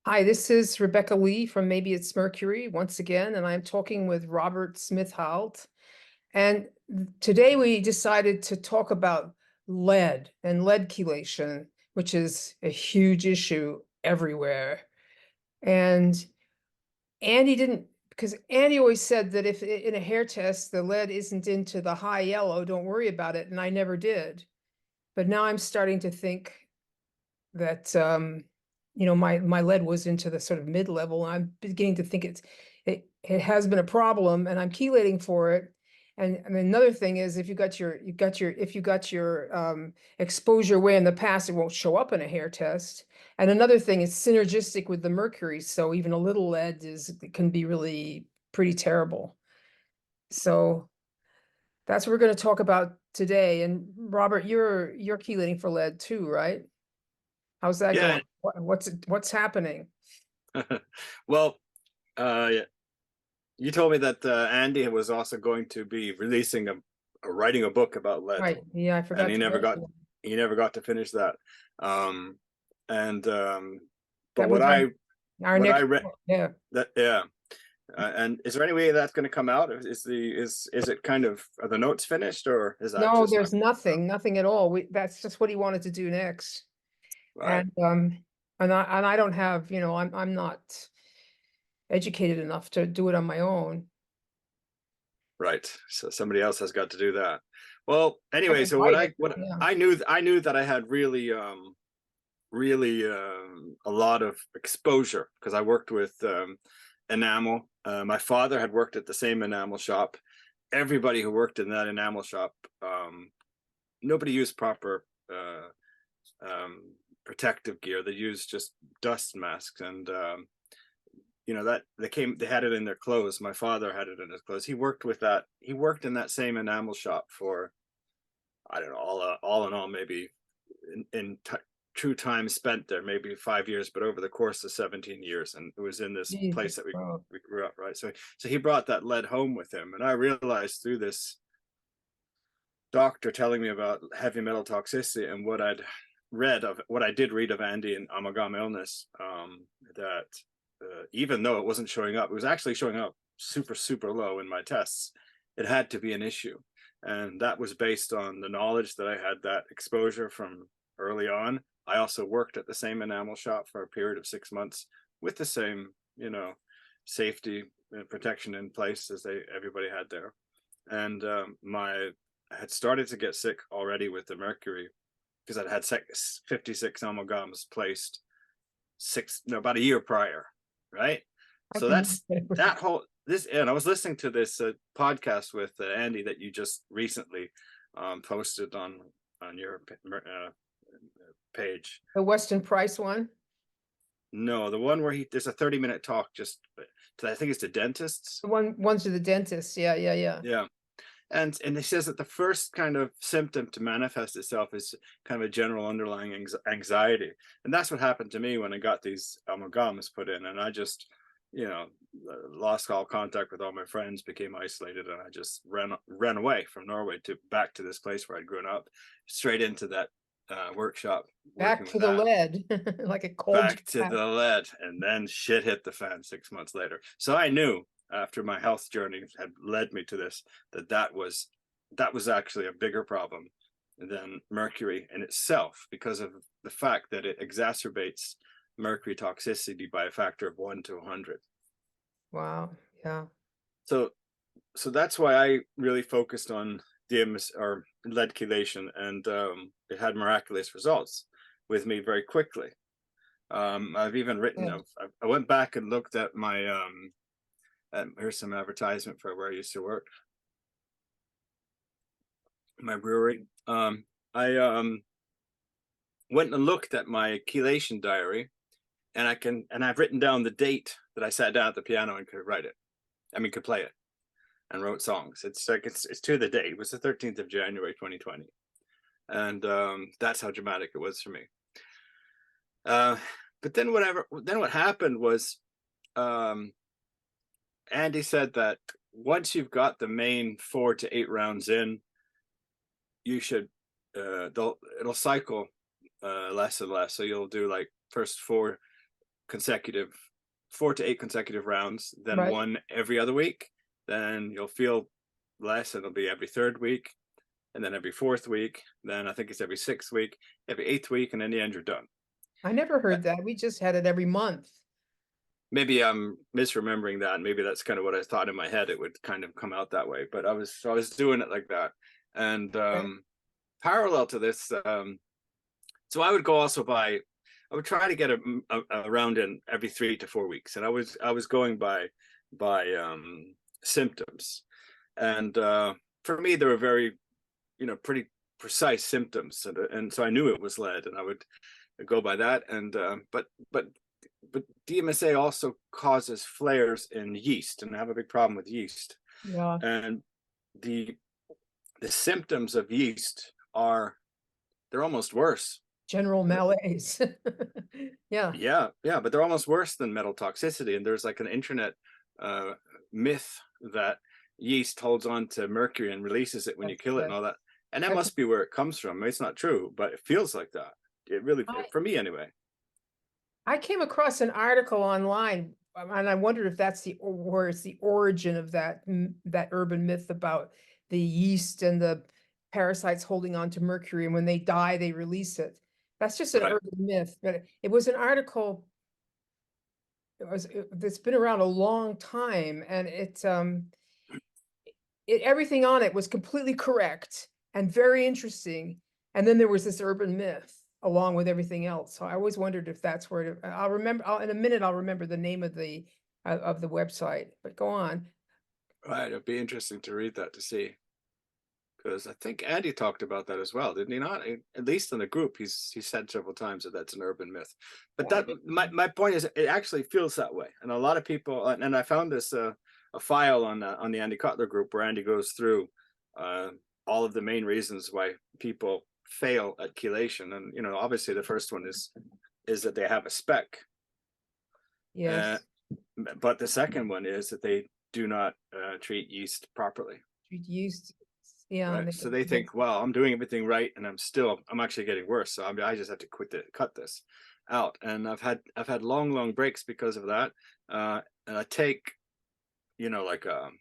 Hi, this is Rebecca Lee from Maybe It's Mercury once again, and I'm talking with Robert Smith-Halt. And today we decided to talk about lead and lead chelation, which is a huge issue everywhere. And Andy didn't, because Andy always said that if in a hair test the lead isn't into the high yellow, don't worry about it, and I never did. But now I'm starting to think that my lead was into the sort of mid-level. I'm beginning to think it has been a problem, and I'm chelating for it. And another thing is, if you got your exposure way in the past, it won't show up in a hair test. And another thing is synergistic with the mercury, so even a little lead can be really pretty terrible. So that's what we're going to talk about today. And Robert, you're chelating for lead too, right? How's that Yeah. going? What's happening? Well, yeah, you told me that Andy was also going to be releasing writing a book about lead, Right. Yeah, I and forgot to mention he never got to finish that. And but that was our what I next read book. Yeah. that yeah. And is there any way that's going to come out? Is it kind of, are the notes finished, or is that No, just there's nothing at all. That's just what he wanted to do next. right? And I don't have, I'm not educated enough to do it on my own. Right. So somebody else has got to do that. Well, I anyway, can so write it. Yeah. I knew that I had really a lot of exposure because I worked with enamel. My father had worked at the same enamel shop. Everybody who worked in that enamel shop, nobody used proper protective gear. They used just dust masks, and that they had it in their clothes. My father had it in his clothes. He worked in that same enamel shop for, I don't know, all in all, maybe in true time spent there, maybe 5 years, but over the course of 17 years. And it was in this place Jesus. that we Wow. grew up, right? So he brought that lead home with him. And I realized through this doctor telling me about heavy metal toxicity and what I did read of Andy and amalgam illness, that even though it wasn't showing up, it was actually showing up super, super low in my tests. It had to be an issue. And that was based on the knowledge that I had that exposure from early on. I also worked at the same enamel shop for a period of 6 months with the same, safety and protection in place as everybody had there. And I had started to get sick already with the mercury because I'd had 56 amalgams placed about a year prior, right? I So can. that's that whole this, and I was listening to this podcast with Andy that you just recently posted on your page. The Weston Price one. No, the one where there's a 30-minute talk just I think it's to dentists. One's to the dentist. Yeah, yeah, yeah. Yeah. And he says that the first kind of symptom to manifest itself is kind of a general underlying anxiety. And that's what happened to me when I got these amalgams put in. And I just, lost all contact with all my friends, became isolated, and I just ran away from Norway back to this place where I'd grown up, straight into that workshop. Back to the lead, like a cold. Back to the lead. And then shit hit the fan 6 months later. So I knew, after my health journey had led me to this, that was actually a bigger problem than mercury in itself, because of the fact that it exacerbates mercury toxicity by a factor of 1 to 100. Wow. Yeah. So that's why I really focused on or lead chelation, and it had miraculous results with me very quickly. I've even written I went back and looked at my here's some advertisement for where I used to work, my brewery. I went and looked at my chelation diary, and I've written down the date that I sat down at the piano and could play it and wrote songs. It's like it's to the date. It was the 13th of January 2020, and that's how dramatic it was for me. But then what happened was, Andy said that once you've got the main 4 to 8 rounds in, you should it'll cycle less and less. So you'll do like first 4 to 8 consecutive rounds, then Right. one every other week. Then you'll feel less, and it'll be every 3rd week, and then every 4th week. Then I think it's every 6th week, every 8th week, and in the end you're done. I never heard that. We just had it every month. Maybe I'm misremembering that. Maybe that's kind of what I thought in my head. It would kind of come out that way, but I was doing it like that. And Okay. parallel to this, so I would go also I would try to get a round in every 3 to 4 weeks, and I was going by symptoms, and for me there were very, pretty precise symptoms, and so I knew it was lead, and I would go by that. And but DMSA also causes flares in yeast, and I have a big problem with yeast. Yeah. And the symptoms of yeast they're almost worse. General malaise. Yeah. Yeah, but they're almost worse than metal toxicity. And there's like an internet myth that yeast holds on to mercury and releases it when you That's kill it and good. all that. And that That's must be where it comes from. It's not true, but it feels like that. It really, I for me anyway. I came across an article online, and I wondered if that's where it's the origin of that urban myth about the yeast and the parasites holding on to mercury, and when they die, they release it. That's just an Right. urban myth, but it was an article. It's been around a long time, and everything on it was completely correct and very interesting. And then there was this urban myth along with everything else. So I always wondered if that's where I'll remember. In a minute, I'll remember the name of the website. But go on. Right. It'd be interesting to read that to see. Because I think Andy talked about that as well, didn't he not? At least in the group, he said several times that that's an urban myth. But Yeah, that my point is, it actually feels that way, and a lot of people. And I found this a file on the Andy Cutler group where Andy goes through all of the main reasons why people fail at chelation, and obviously the first one is that they have a spec, uh, yes. but the second one is that they do not treat yeast properly. Used, yeah, Right. and So they think, well, I'm doing everything right, and I'm actually getting worse. So I just have to cut this out. And I've had long breaks because of that. And I take, like a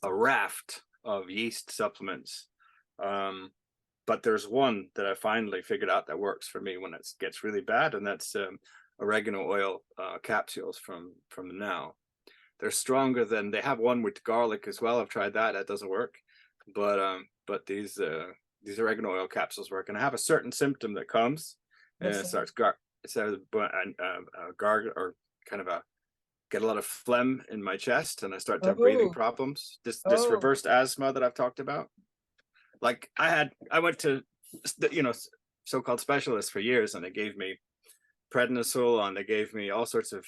raft of yeast supplements. But there's one that I finally figured out that works for me when it gets really bad, and that's oregano oil capsules from Now. They're stronger than they have one with garlic as well. I've tried that. That doesn't work. But these oregano oil capsules work, and I have a certain symptom that comes, and what's it that? starts gargle, or kind of get a lot of phlegm in my chest, and I start to have breathing Oh, problems. This oh, reversed asthma that I've talked about. Like I went to so-called specialists for years, and they gave me prednisone, and they gave me all sorts of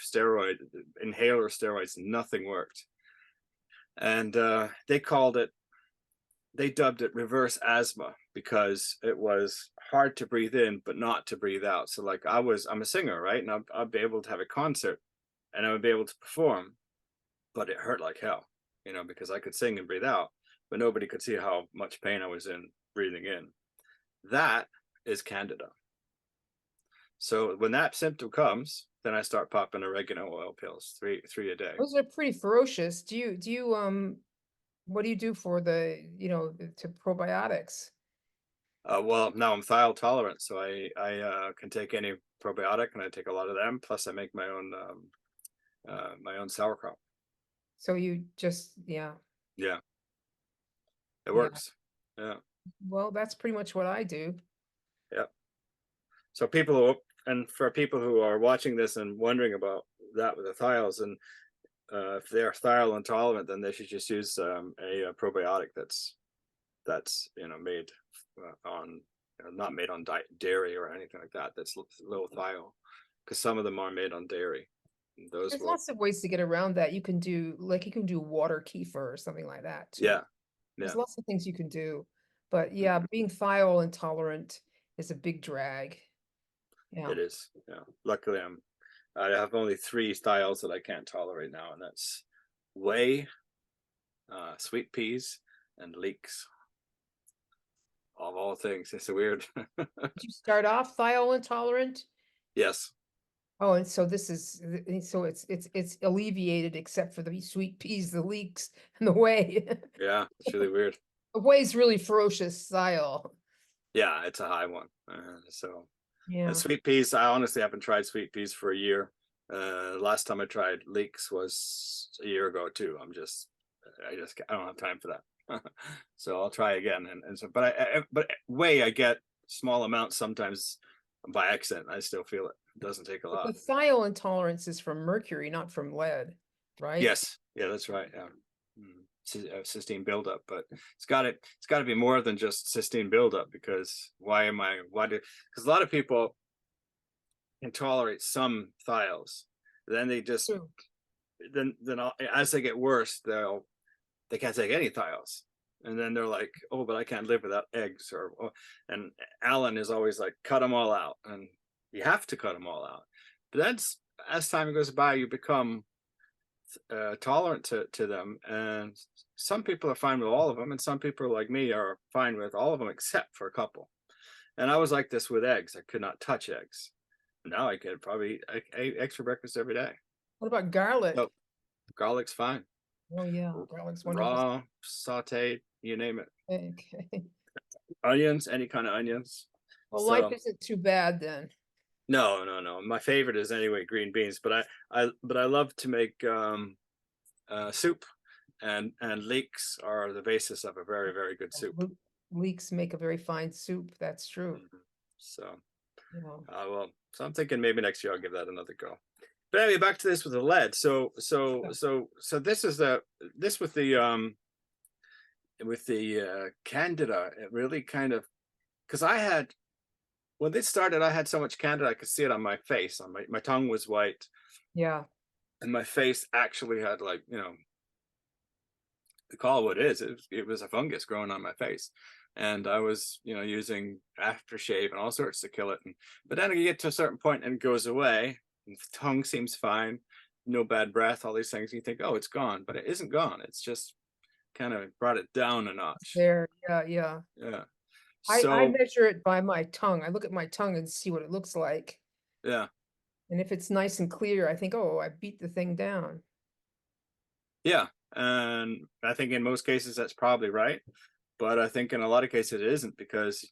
inhaler steroids. Nothing worked, and they dubbed it reverse asthma because it was hard to breathe in but not to breathe out. So like I'm a singer, right? And I'd be able to have a concert, and I would be able to perform, but it hurt like hell, because I could sing and breathe out, but nobody could see how much pain I was in breathing in. That is candida. So when that symptom comes, then I start popping oregano oil pills, three a day. those are pretty ferocious. Do you what do you do for to probiotics? Well, now I'm thiol tolerant, so I can take any probiotic, and I take a lot of them. Plus, I make my own sauerkraut. So you just, yeah, Yeah, it yeah. works. Yeah, Well, that's pretty much what I do. yeah. So for people who are watching this and wondering about that with the thiols, and if they're thiol intolerant, then they should just use a probiotic that's made on not made on dairy or anything like that. That's low thiol. because some of them are made on dairy. Those There's will, lots of ways to get around that. You can do water kefir or something like that too. yeah, There's yeah, lots of things you can do. But yeah, mhm, being thiol intolerant is a big drag. Yeah. it is. Yeah, luckily I have only three styles that I can't tolerate now, and that's whey, sweet peas, and leeks. Of all things, it's a weird. Did you start off thiol intolerant? Yes, Oh, and so this is so it's alleviated except for the sweet peas, the leeks, and the whey. yeah, it's really weird. The whey's really ferocious thiol. Yeah, it's a high one. And Yeah. sweet peas, I honestly haven't tried sweet peas for a year. Last time I tried leeks was a year ago too. I don't have time for that. So I'll try again. But whey I get small amounts sometimes by accident. I still feel it. It doesn't take a But the lot. thiol intolerance is from mercury, not from lead, right? Yes, yeah, that's right. Yeah. Cysteine buildup, but it's got to be more than just cysteine buildup, because because a lot of people can tolerate some thiols, then they just True. as they get worse they can't take any thiols, and then they're like, oh, but I can't live without eggs, and Alan is always like, cut them all out, and you have to cut them all out. But that's, as time goes by, you become tolerant to them, and some people are fine with all of them, and some people like me are fine with all of them except for a couple. And I was like this with eggs. I could not touch eggs. Now I could probably eat eggs for breakfast every day. What about garlic? So garlic's fine. Oh yeah, garlic's wonderful. Raw, sauteed, you name it. Okay. Onions, any kind of onions. Well, life So isn't too bad then. no. My favorite is anyway green beans, but I love to make soup, and leeks are the basis of a very, very good soup. Leeks make a very fine soup. That's true. Mhm. So Yeah. so I'm thinking maybe next year I'll give that another go. But anyway, back to this with the lead. So this is this with the candida. It really kind of, because I had, when this started, I had so much candida I could see it on my face. On my tongue was white, Yeah. and my face actually had, like, to call it what it is, it was a fungus growing on my face. And I was, using aftershave and all sorts to kill it. But then you get to a certain point and it goes away, and the tongue seems fine, no bad breath, all these things. And you think, oh, it's gone, but it isn't gone. It's just kind of brought it down a notch. There. Yeah. Yeah. Yeah. I So, measure it by my tongue. I look at my tongue and see what it looks like. yeah. And if it's nice and clear, I think, oh, I beat the thing down. Yeah. And I think in most cases that's probably right. But I think in a lot of cases it isn't, because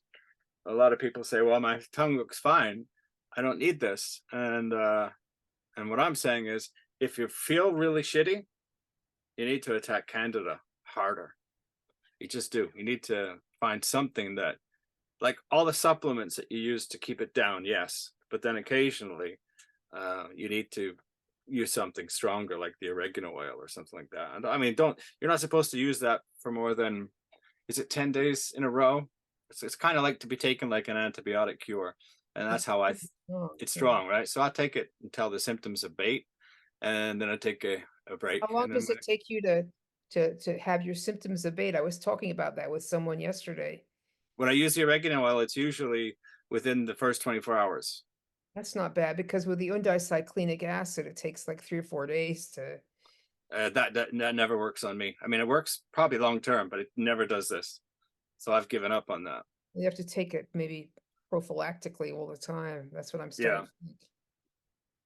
a lot of people say, well, my tongue looks fine, I don't need this. And what I'm saying is, if you feel really shitty, you need to attack candida harder. You just do. You need to find something that, like all the supplements that you use to keep it down, yes, but then occasionally you need to use something stronger, like the oregano oil or something like that. And I mean, you're not supposed to use that for more than, is it 10 days in a row? It's kind of like to be taken like an antibiotic cure. And that's how Oh, it's okay. strong, right? So I take it until the symptoms abate, and then I take a break. How long And then does it take you to have your symptoms abate? I was talking about that with someone yesterday. when I use the oregano oil, it's usually within the first 24 hours. That's not bad because with the undicyclinic acid, it takes like 3 or 4 days to. That never works on me. I mean, it works probably long term, but it never does this. So I've given up on that. You have to take it maybe prophylactically all the time. That's what I'm Yeah. starting to think.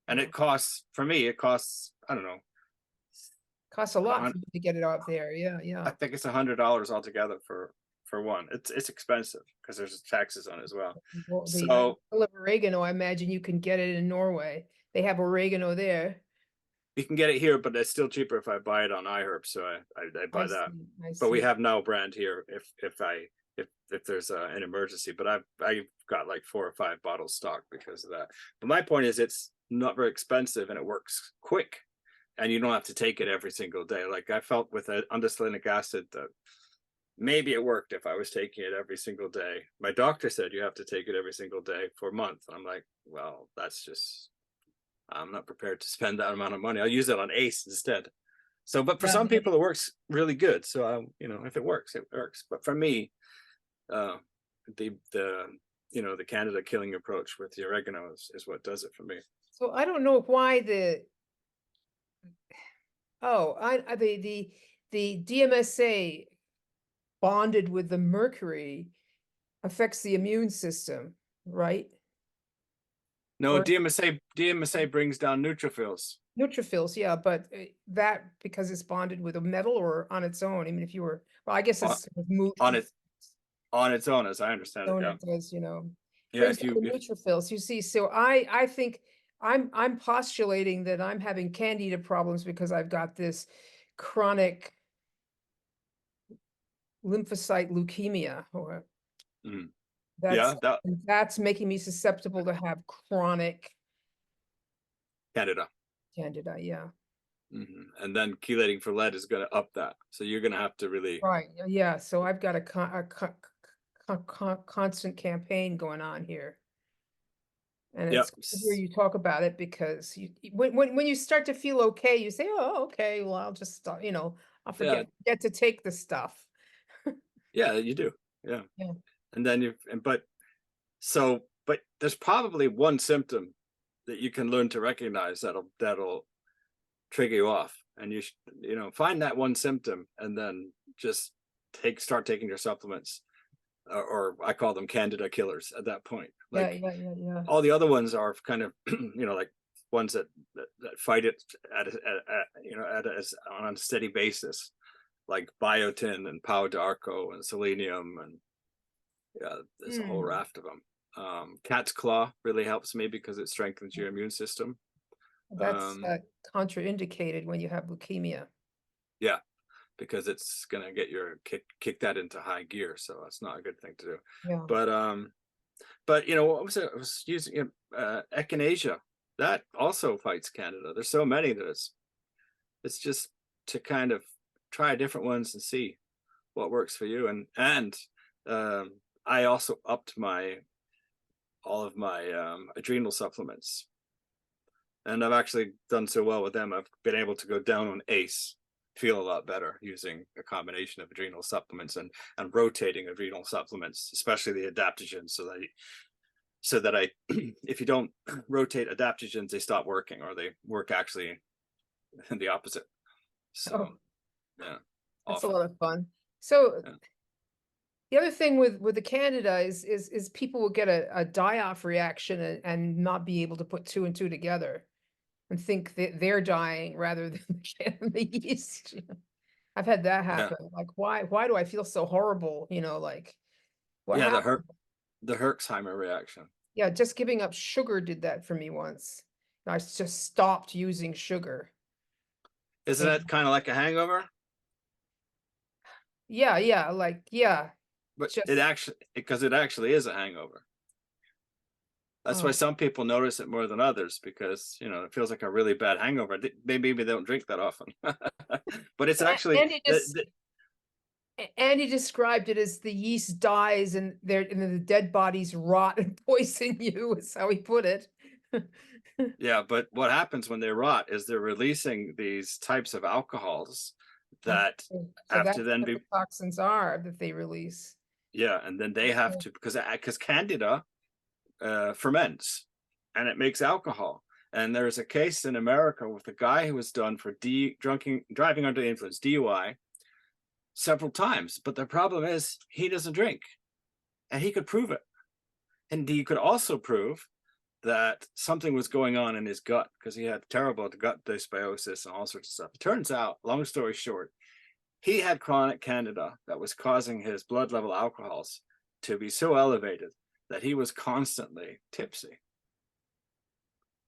And Yeah. it costs, for me, it costs, I don't know, Costs a lot I for you to get it out there. Yeah, yeah. think it's $100 altogether for one. It's expensive because there's taxes on it as well. Well, the So oil of oregano, I imagine you can get it in Norway. They have oregano there. you can get it here, but it's still cheaper if I buy it on iHerb. So I buy I that. see. I But we see. have no brand here if there's an emergency. But I've got like 4 or 5 bottles stocked because of that. But my point is, it's not very expensive and it works quick, and you don't have to take it every single day. Like I felt with undecylinic acid that maybe it worked if I was taking it every single day. My doctor said you have to take it every single day for a month. I'm like, well, that's just I'm not prepared to spend that amount of money. I'll use it on ACE instead. So, but for Yeah, some yeah. people, it works really good. So, you know, if it works, it works. But for me, uh, the the Canada killing approach with the oregano is what does it for me. So I don't know why the DMSA bonded with the mercury affects the immune system, right? No, Or DMSA brings down neutrophils neutrophils, yeah, but that because it's bonded with a metal or on its own. I mean, if you were, well, I guess on, it's sort of moot. on it on its own, as I understand it. Own Yeah, it does, yeah. brings If down you the if neutrophils. You see, so I think I'm postulating that I'm having candida problems because I've got this chronic lymphocyte leukemia, or mm, that's yeah, that that's making me susceptible to have chronic Canada. candida. Yeah. And then chelating for lead is going to up that. So you're going to have to really, Right. Yeah. So I've got constant campaign going on here. And yep, it's good to hear you talk about it because when you start to feel okay, you say, "Oh, okay, well, I'll just stop, I'll yeah, forget to take the stuff." yeah, you do, yeah. Yeah. And then but there's probably one symptom that you can learn to recognize that'll trigger you off, and find that one symptom, and then just start taking your supplements, or I call them Candida killers at that point. Yeah, Like yeah, yeah, yeah. all the other ones are kind of like ones that fight it on a steady basis, like biotin and pau d'arco and selenium, and yeah, there's a whole Hmm. raft of them. Cat's claw really helps me because it strengthens your immune system. That's um contraindicated when you have leukemia. yeah, because it's gonna get your kick that into high gear, so it's not a good thing to do. Yeah. But what was it? I was using echinacea. That also fights Candida. There's so many that it's just to kind of try different ones and see what works for you. And I also upped all of my adrenal supplements, and I've actually done so well with them. I've been able to go down on ACE, feel a lot better using a combination of adrenal supplements and rotating adrenal supplements, especially the adaptogens, so that I if you don't rotate adaptogens, they stop working, or they work actually the opposite. So Oh, yeah, that's a often. lot of fun. So Yeah. the other thing with the Candida is people will get a die-off reaction and not be able to put two and two together and think that they're dying rather than the yeast. I've had that Yeah, happen. Like, why do I feel so horrible? Like, what yeah, happened? the Herxheimer reaction. Yeah, just giving up sugar did that for me once. I just stopped using sugar. Isn't And it kind of like a hangover? yeah, yeah, like, yeah, But just, it actually is a hangover. That's why oh. some people notice it more than others, because it feels like a really bad hangover. Maybe they don't drink that often, but it's actually Andy Andy described it as the yeast dies and the dead bodies rot and poison you, is how he put it. yeah. But what happens when they rot is they're releasing these types of alcohols Okay. that So have to that's then what be the toxins are that they release. yeah, and then they have Okay. to, because Candida ferments, and it makes alcohol. And there's a case in America with a guy who was done for driving under the influence, DUI, several times. But the problem is he doesn't drink, and he could prove it. And he could also prove that something was going on in his gut, because he had terrible gut dysbiosis and all sorts of stuff. It turns out, long story short, he had chronic Candida that was causing his blood level alcohols to be so elevated that he was constantly tipsy.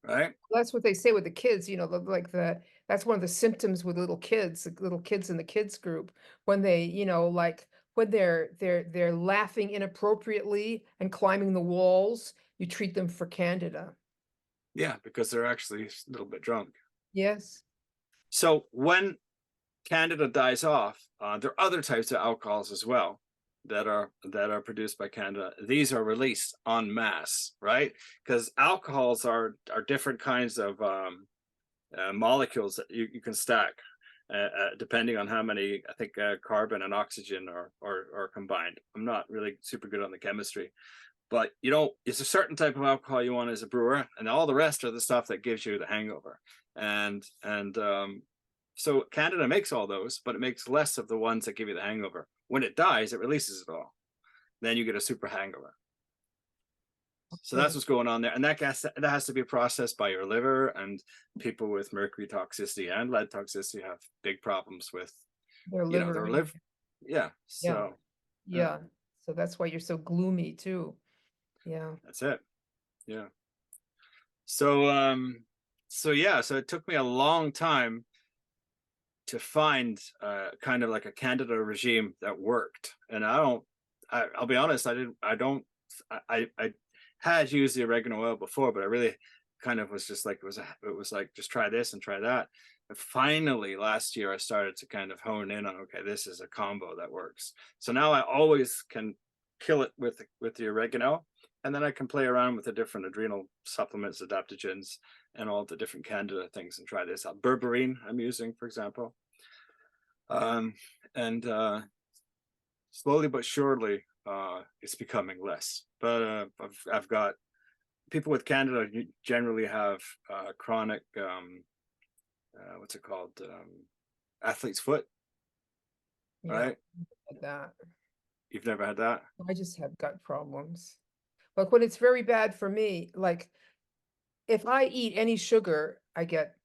Right? That's what they say with the kids, that's one of the symptoms with little kids in the kids group when they, like when they're laughing inappropriately and climbing the walls, you treat them for Candida. Yeah, because they're actually a little bit drunk. Yes. So when Candida dies off, there are other types of alcohols as well that are produced by Canada, these are released en masse, right? Because alcohols are different kinds of molecules that you can stack depending on how many, I think, carbon and oxygen are combined. I'm not really super good on the chemistry, but it's a certain type of alcohol you want as a brewer, and all the rest are the stuff that gives you the hangover. And so Canada makes all those, but it makes less of the ones that give you the hangover. When it dies, it releases it all. Then you get a super hangover. So that's what's going on there, and that has to be processed by your liver. And people with mercury toxicity and lead toxicity have big problems with Their liver. their liver. Yeah. So yeah. So that's why you're so gloomy too. Yeah. That's it. Yeah. So so it took me a long time to find kind of like a Candida regime that worked. And I'll be honest, I had used the oregano oil before, but I really kind of was just like, it was like, just try this and try that. But finally last year I started to kind of hone in on, okay, this is a combo that works. So now I always can kill it with the oregano, and then I can play around with the different adrenal supplements, adaptogens, and all the different Candida things, and try this out. Berberine I'm using, for example. And slowly but surely it's becoming less. But I've got people with Candida generally have chronic what's it called, athlete's foot, right? Like that. You've never had that? I just have gut problems. Like when it's very bad for me, like if I eat any sugar, I get,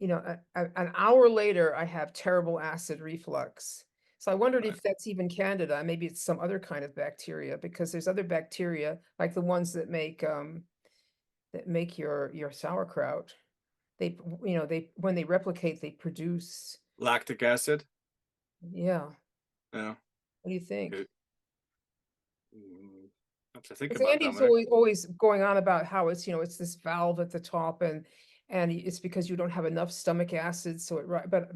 an hour later, I have terrible acid reflux. So I wondered Right. if that's even Candida. Maybe it's some other kind of bacteria, because there's other bacteria, like the ones that make your sauerkraut. They, when they replicate, they produce. Lactic acid. Yeah. Yeah. What do you think? Good. I have to think Because about that Andy's one. always going on about how it's, it's this valve at the top, and it's because you don't have enough stomach acid. So but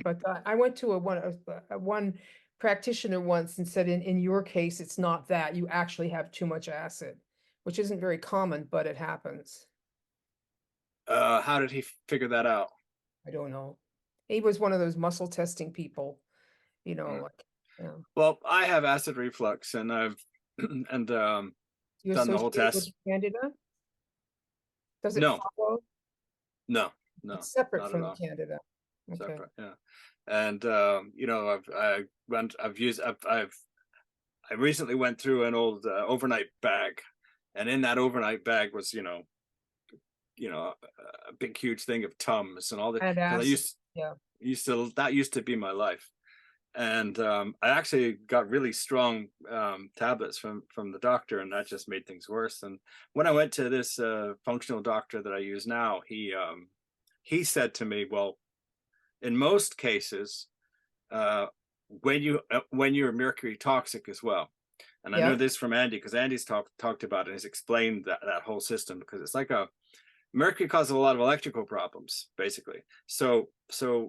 I went to one practitioner once and said, in your case, it's not that you actually have too much acid, which isn't very common, but it happens. How did he figure that out? I don't know. He was one of those muscle testing people, Hmm. like, yeah. Well, I have acid reflux, and I've and You done the whole associate with test. Candida? Does it No, follow? no, It's no, separate not at from the all. Candida. Okay. Separate, yeah. And I recently went through an old overnight bag, and in that overnight bag was a big huge thing of Tums and all that, And because I acid. Yeah. used to be my life. And I actually got really strong tablets from the doctor, and that just made things worse. And when I went to this functional doctor that I use now, he said to me, well, in most cases, uh, when you're mercury toxic as well. And I know Yeah. this from Andy, because Andy's talked about it, and he's explained that whole system, because it's like mercury causes a lot of electrical problems, basically. So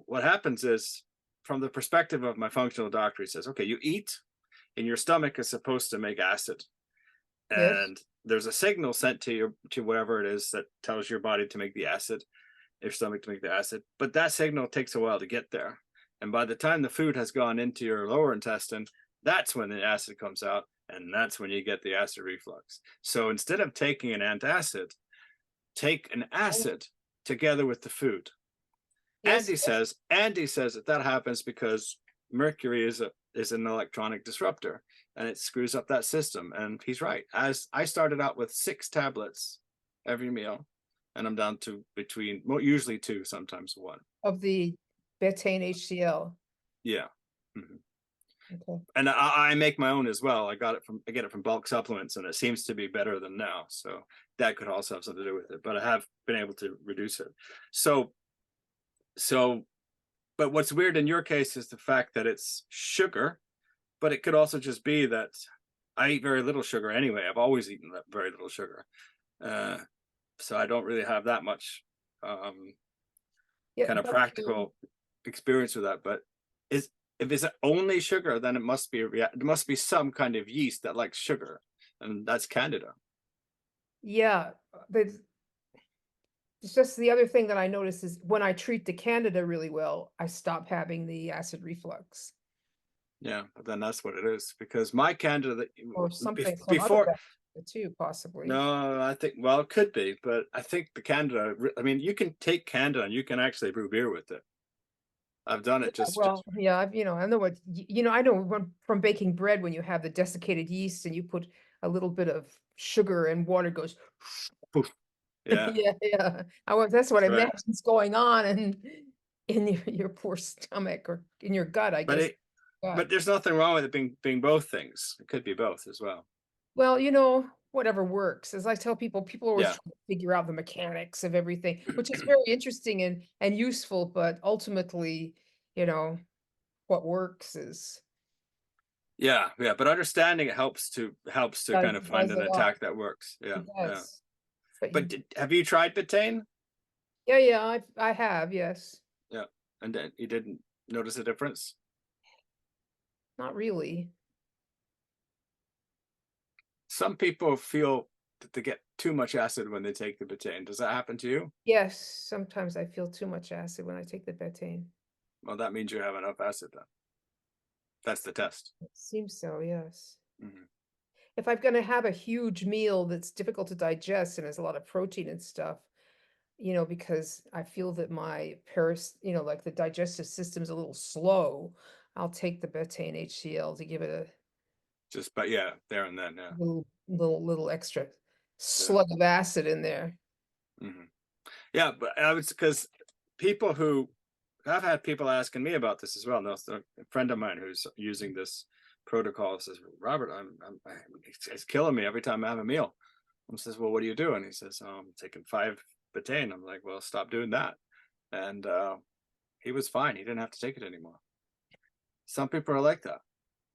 what happens is, from the perspective of my functional doctor, he says, okay, you eat, and your stomach is supposed to make acid, Yes. and there's a signal sent to whatever it is that tells your body to make the acid, your stomach to make the acid, but that signal takes a while to get there. And by the time the food has gone into your lower intestine, that's when the acid comes out, and that's when you get the acid reflux. So instead of taking an antacid, take an acid together with the food. Yes. Andy says that happens because mercury is an electronic disruptor, and it screws up that system. And he's right. As I started out with 6 tablets every meal, and I'm down to usually 2, sometimes 1. Of the betaine HCl. Yeah. Mm-hmm. Okay. And I make my own as well. I get it from bulk supplements, and it seems to be better than now. So that could also have something to do with it. But I have been able to reduce it. So, but what's weird in your case is the fact that it's sugar, but it could also just be that I eat very little sugar anyway. I've always eaten very little sugar. So I don't really have that much Yeah, kind of but practical experience with that. But if it's only sugar, then it must be there must be some kind of yeast that likes sugar, and that's Candida. Yeah, but it's just the other thing that I notice is when I treat the Candida really well, I stop having the acid reflux Yeah, but then that's what it is, because my Candida or something, some other before. bacteria too, possibly. No, I think, well, it could be, but I think the Candida. I mean, you can take Candida and you can actually brew beer with it. I've done Yeah, it just well, yeah, I know what, I know from baking bread when you have the desiccated yeast and you put a little bit of sugar and water goes, poof. Yeah, yeah, yeah. That's what I that's right. imagine's going on and in your poor stomach or in your gut, I But guess. it, Gut. but there's nothing wrong with it being both things. It could be both as well. Well, whatever works. As I tell people, people are always Yeah, trying to figure out the mechanics of everything, which is very interesting and useful, but ultimately, you know, what works is yeah, yeah. But understanding it helps to kind of find does an a lot. attack that works. Yeah, It yeah. does. But But have you tried betaine? yeah, yeah, I have, yes. Yeah, and then you didn't notice a difference? Not really. Some people feel that they get too much acid when they take the betaine. Does that happen to you? Yes, sometimes I feel too much acid when I take the betaine. Well, that means you have enough acid then. That's the test. It seems so, yes. Mhm. If I'm gonna have a huge meal that's difficult to digest and has a lot of protein and stuff, because I feel that my like the digestive system's a little slow, I'll take the betaine HCl to give it a Just, but yeah, there and then, yeah, little extra yeah. slug of acid in there. Hmm. Yeah, but I was, because people who, I've had people asking me about this as well. No, so a friend of mine who's using this protocol says, Robert, it's killing me every time I have a meal. I says, well, what do you do? And he says, oh, I'm taking 5 betaine. I'm like, well, stop doing that. And he was fine. He didn't have to take it anymore. Some people are like that.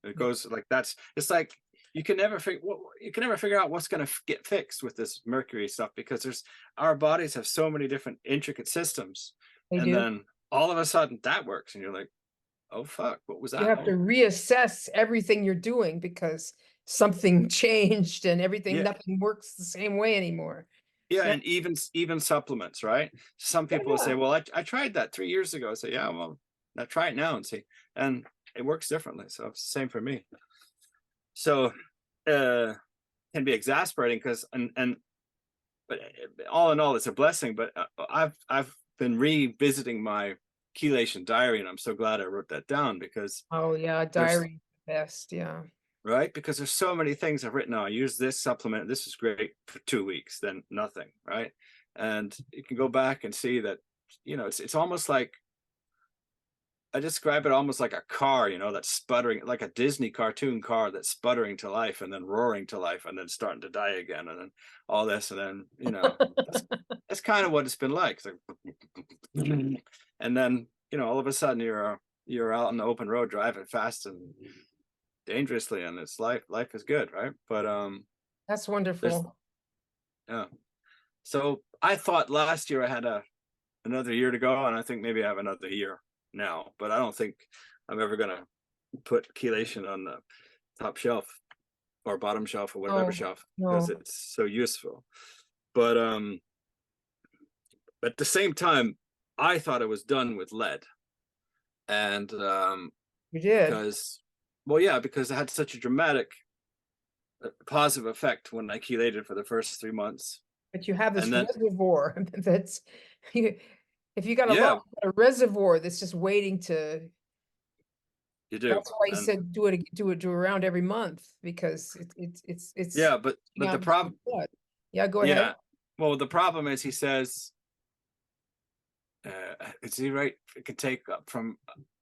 It Yeah, goes like that's. It's like you can never figure out what's going to get fixed with this mercury stuff, because there's our bodies have so many different intricate systems, they and do. then all of a sudden that works, and you're like, oh fuck, what was You that? have to reassess everything you're doing because something changed and Yeah, nothing works the same way anymore. yeah, Yeah, and even supplements, right? Some yeah, people will yeah. say, well, I tried that 3 years ago. I say, yeah, well, now try it now and see, and it works differently. So it's the same for me. So uh can be exasperating, because and but all in all, it's a blessing. But I've been revisiting my chelation diary, and I'm so glad I wrote that down, because Oh yeah, there's diary best. Yeah. right, because there's so many things I've written. Oh, I use this supplement. This is great for 2 weeks, then nothing, right? And you can go back and see that, it's almost like, I describe it almost like a car, that's sputtering, like a Disney cartoon car that's sputtering to life and then roaring to life and then starting to die again, and then all this, and then that's kind of what it's been like. It's like, and then all of a sudden you're out on the open road driving fast and dangerously, and it's life is good, right? But That's there's wonderful. yeah. So I thought last year I had another year to go, and I think maybe I have another year now, but I don't think I'm ever gonna put chelation on the top shelf or bottom shelf or whatever Oh, shelf, because no. it's so useful. But at the same time, I thought I was done with lead, and You did. because, well, yeah, because it had such a dramatic positive effect when I chelated for the first 3 months, But you have this and then reservoir that's you, if you got a lot yeah, a reservoir that's just waiting to you do, that's why he and said do around every month because it's yeah, but getting out the into your problem, blood. Yeah, go ahead. yeah, well, the problem is, he says, is he right? It can take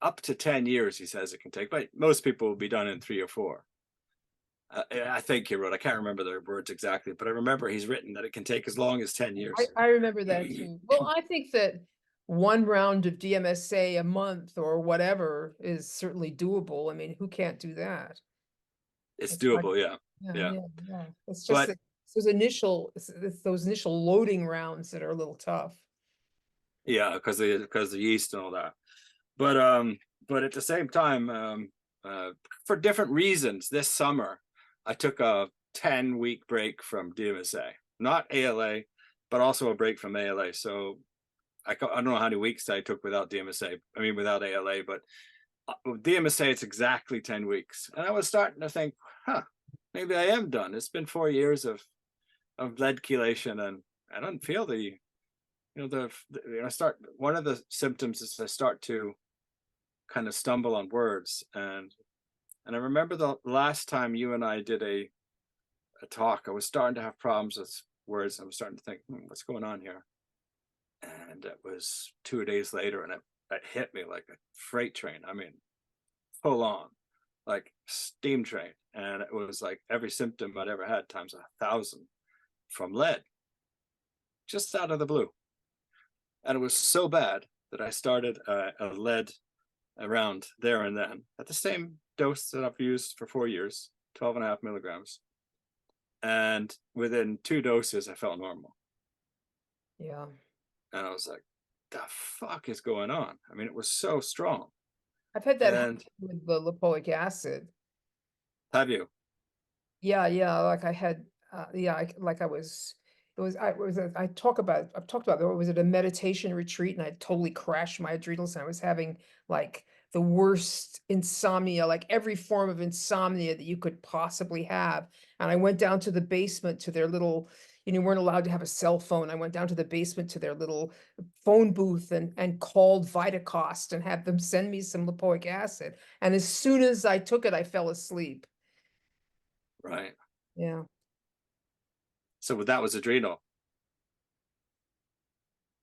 up to 10 years. He says it can take, but most people will be done in 3 or 4. I think he wrote. I can't remember the words exactly, but I remember he's written that it can take as long as 10 years. I remember that too. Well, I think that one round of DMSA a month or whatever is certainly doable. I mean, who can't do that? It's It's hard. doable, yeah, Yeah, yeah. yeah, yeah. It's just But that it's those initial loading rounds that are a little tough. yeah, because the yeast and all that. But but at the same time, for different reasons, this summer I took a 10-week break from DMSA, not ALA, but also a break from ALA. So I don't know how many weeks I took without DMSA. I mean, without ALA, but with DMSA, it's exactly 10 weeks. And I was starting to think, maybe I am done. It's been 4 years of lead chelation, and I don't feel one of the symptoms is I start to kind of stumble on words. And I remember the last time you and I did a talk, I was starting to have problems with words. I was starting to think, what's going on here? And it was 2 days later, and it hit me like a freight train. I mean, full on, like steam train. And it was like every symptom I'd ever had times 1,000 from lead, just out of the blue. And it was so bad that I started a lead around there and then at the same dose that I've used for 4 years, 12.5 milligrams. And within 2 doses, I felt normal. Yeah. And I was like, the fuck is going on? I mean, it was so strong. I've had that And with the lipoic acid. have you? Yeah, yeah, like I had, yeah, I've talked about, there was at a meditation retreat and I totally crashed my adrenals and I was having like the worst insomnia, like every form of insomnia that you could possibly have. And I went down to the basement to their little, you weren't allowed to have a cell phone. I went down to the basement to their little phone booth and called Vitacost and had them send me some lipoic acid. And as soon as I took it, I fell asleep. Right. Yeah. So that was adrenal.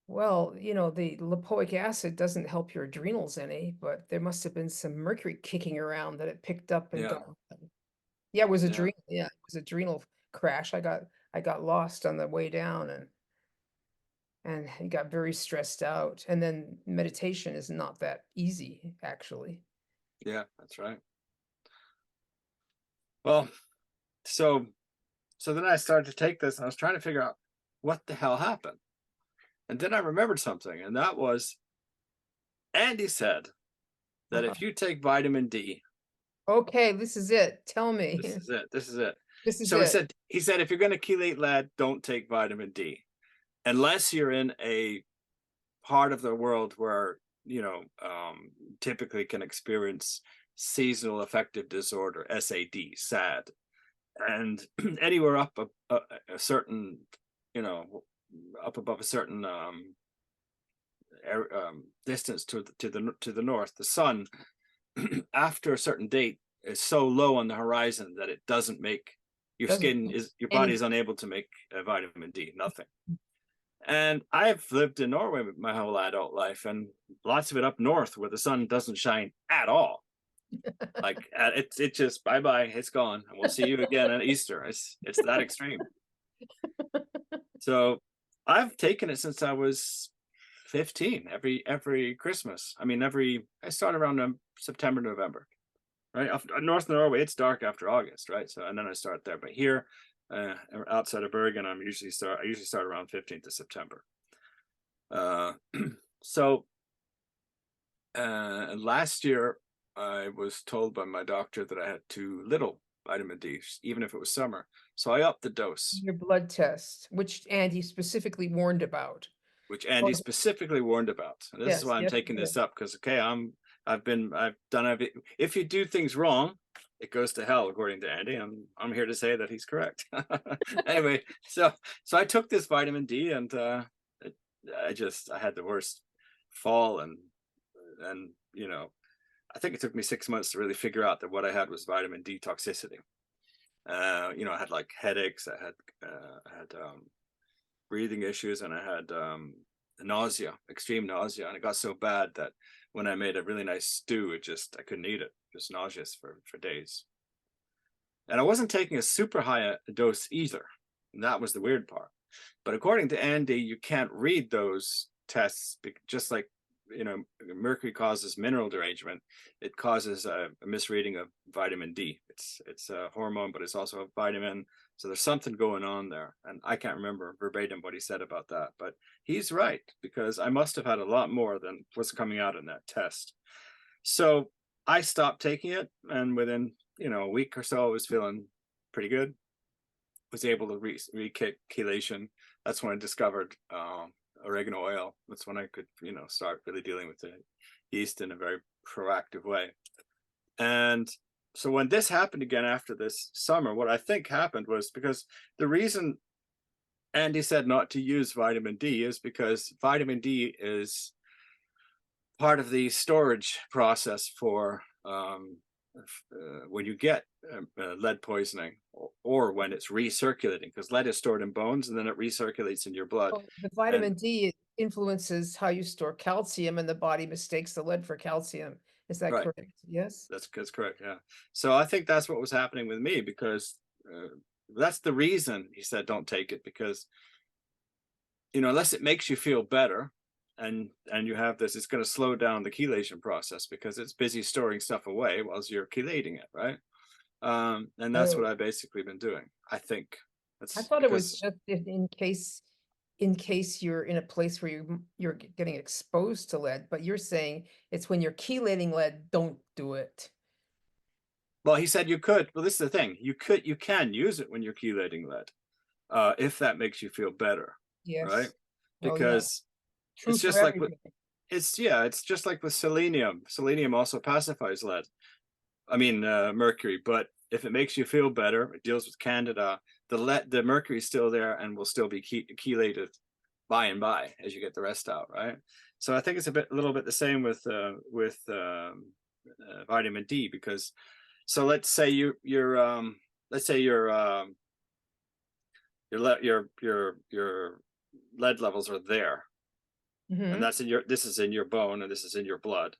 Well, the lipoic acid doesn't help your adrenals any, but there must have been some mercury kicking around that it picked up and Yeah. got. Yeah, it was Yeah. adrenal. Yeah, it was adrenal crash. I got lost on the way down and I got very stressed out. And then meditation is not that easy, actually. Yeah, that's right. Well, so then I started to take this and I was trying to figure out what the hell happened. And then I remembered something, and that was Andy said that Uh-huh. if you take vitamin D, Okay, this is it. Tell me. this is it. This is it. This is So it. he said if you're going to chelate lead, don't take vitamin D unless you're in a part of the world where typically can experience seasonal affective disorder, SAD, and anywhere up a certain, up above a certain distance to the north, the sun after a certain date is so low on the horizon that it doesn't make your Doesn't your body any is unable to make vitamin D, nothing. And I've lived in Norway my whole adult life, and lots of it up north where the sun doesn't shine at all. Like it's just bye bye, it's gone, and we'll see you again at Easter. It's that extreme. So I've taken it since I was 15. Every Christmas. I mean, I start around September, November, right? North Norway, it's dark after August, right? So and then I start there. But here, outside of Bergen, I usually start around 15th of September. So last year I was told by my doctor that I had too little vitamin D, even if it was summer. So I upped the dose, your blood test, which Andy specifically warned about. which Oh, Andy specifically warned about. And this is yes, why I'm yes, taking yes. this up, because I've done if you do things wrong, it goes to hell, according to Andy. I'm here to say that he's correct. Anyway, so I took this vitamin D, and I had the worst fall, and I think it took me 6 months to really figure out that what I had was vitamin D toxicity. I had like headaches, I had breathing issues, and I had nausea, extreme nausea, and it got so bad that when I made a really nice stew, I couldn't eat it. Just nauseous for days. And I wasn't taking a super high dose either. And that was the weird part. But according to Andy, you can't read those tests, just like mercury causes mineral derangement. It causes a misreading of vitamin D. It's a hormone, but it's also a vitamin. So there's something going on there. And I can't remember verbatim what he said about that, but he's right, because I must have had a lot more than what's coming out in that test. So I stopped taking it, and within, a week or so, I was feeling pretty good. Was able to re-kick chelation. That's when I discovered oregano oil. That's when I could, start really dealing with the yeast in a very proactive way. And so when this happened again after this summer, what I think happened was because the reason Andy said not to use vitamin D is because vitamin D is part of the storage process for when you get lead poisoning, or when it's recirculating, because lead is stored in bones and then it recirculates in your blood. Well, the And vitamin D influences how you store calcium, and the body mistakes the lead for calcium. Is that right, correct? Yes? that's correct. Yeah. So I think that's what was happening with me, because that's the reason he said don't take it, because unless it makes you feel better, and you have this, it's going to slow down the chelation process because it's busy storing stuff away whilst you're chelating it, right? And that's what Oh, I've basically been doing. I think I that's thought it was because, just in case you're in a place where you're getting exposed to lead, but you're saying it's when you're chelating lead, don't do it. well, he said you could. Well, this is the thing. You can use it when you're chelating lead, if that makes you feel better, right? Yes. Oh, yeah. Because True it's for just like with, everything. it's just like with selenium. Selenium also pacifies lead. I mean, mercury. But if it makes you feel better, it deals with candida. The mercury is still there and will still be chelated by and by as you get the rest out, right? So I think it's a little bit the same with vitamin D, because so let's say let's say your lead levels are there, and Hmm. this is in your bone and this is in your blood,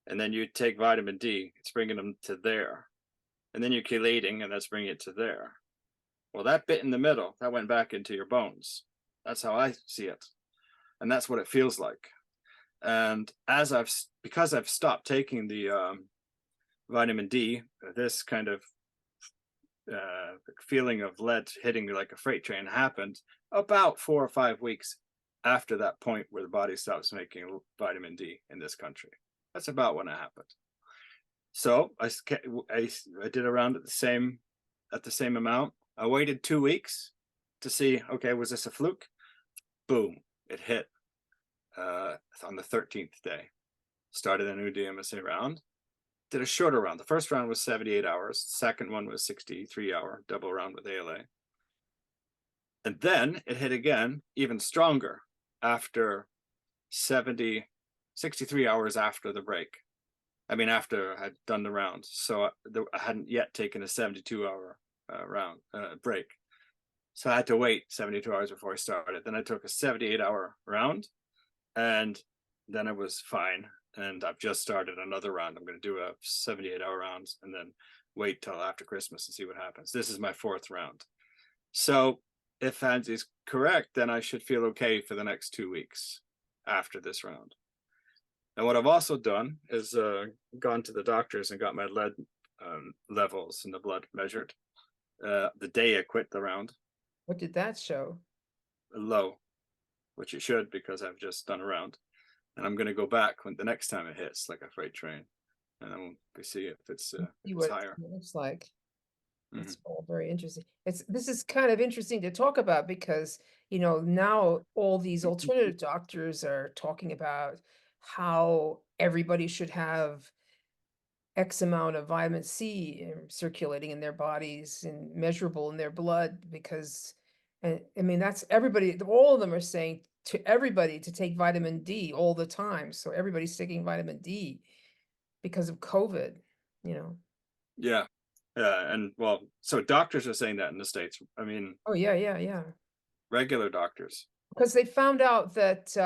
and then you take vitamin D, it's bringing them to there, and then you're chelating and that's bringing it to there. Well, that bit in the middle, that went back into your bones. That's how I see it, and that's what it feels like. And because I've stopped taking the vitamin D, this kind of feeling of lead hitting me like a freight train happened about 4 or 5 weeks after that point where the body stops making vitamin D in this country. That's about when it happened. So I did around at the same amount. I waited 2 weeks to see, okay, was this a fluke? Boom, it hit on the 13th day. Started a new DMSA round. Did a shorter round. The first round was 78 hours. The second one was 63-hour double round with ALA. And then it hit again, even stronger, after 63 hours after the break. I mean, after I had done the round. So I hadn't yet taken a 72-hour round break. So I had to wait 72 hours before I started. Then I took a 78-hour round, and then I was fine. And I've just started another round. I'm going to do a 78-hour round and then wait till after Christmas and see what happens. This is my fourth round. So if Andy's correct, then I should feel okay for the next 2 weeks after this round. And what I've also done is gone to the doctors and got my lead levels in the blood measured the day I quit the round. What did that show? Low, which it should, because I've just done a round. And I'm going to go back when the next time it hits like a freight train, and then we'll see if it's See what higher. it looks like. Mm-hmm. It's all very interesting. This is kind of interesting to talk about because, now all these alternative doctors are talking about how everybody should have X amount of vitamin C circulating in their bodies and measurable in their blood because, and I mean, that's everybody, all of them are saying to everybody to take vitamin D all the time. So everybody's taking vitamin D because of COVID, you know. Yeah, yeah, and well, so doctors are saying that in the States. I mean, Oh, yeah, yeah, yeah. regular doctors. Because they found out that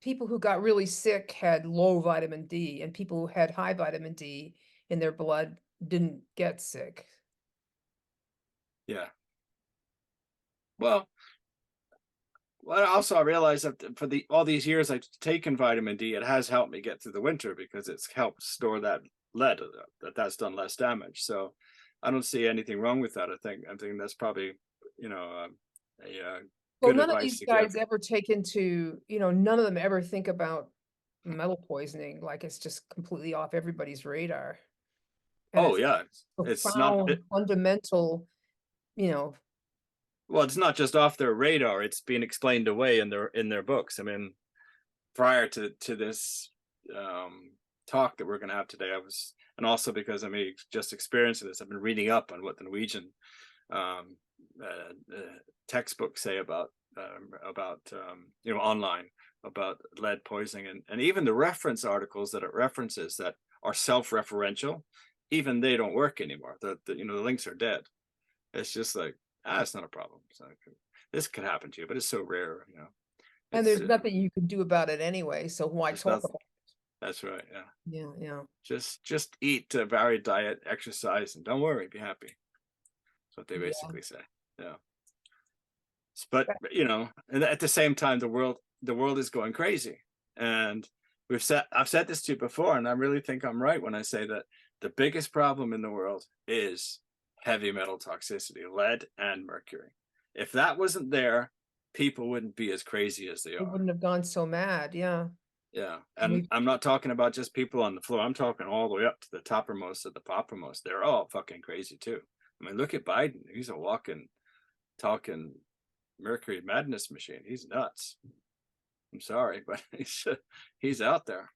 people who got really sick had low vitamin D, and people who had high vitamin D in their blood didn't get sick. Yeah. Well, also I realized that for all these years I've taken vitamin D, it has helped me get through the winter because it's helped store that lead, that's done less damage. So I don't see anything wrong with that. I think that's probably, a Well, good none of advice these to give. guys ever take into, none of them ever think about metal poisoning, like it's just completely off everybody's radar. And Oh it's yeah, it's not. profound, fundamental, you know, Well, it's not just off their radar. It's being explained away in their books. I mean, prior to this talk that we're going to have today, I was, and also because I'm just experiencing this, I've been reading up on what the Norwegian um, textbooks say about online about lead poisoning, and even the reference articles that it references that are self-referential, even they don't work anymore. The links are dead. It's just like, it's not a problem. So this could happen to you, but it's so rare. and It's there's nothing you can do about it anyway. So why there's talk nothing. about That's right. Yeah. it? Yeah, yeah. Just eat a varied diet, exercise, and don't worry, be happy. That's what they Yeah. basically say. Yeah. But and at the same time, the world is going crazy, and I've said this to you before, and I really think I'm right when I say that the biggest problem in the world is heavy metal toxicity, lead and mercury. If that wasn't there, people wouldn't be as crazy as they It are. wouldn't have gone so mad. Yeah. Yeah. And We, I'm not talking about just people on the floor. I'm talking all the way up to the toppermost of the poppermost. They're all fucking crazy too. I mean, look at Biden. He's a walking, talking Mercury madness machine. He's nuts. I'm sorry, but he's out there,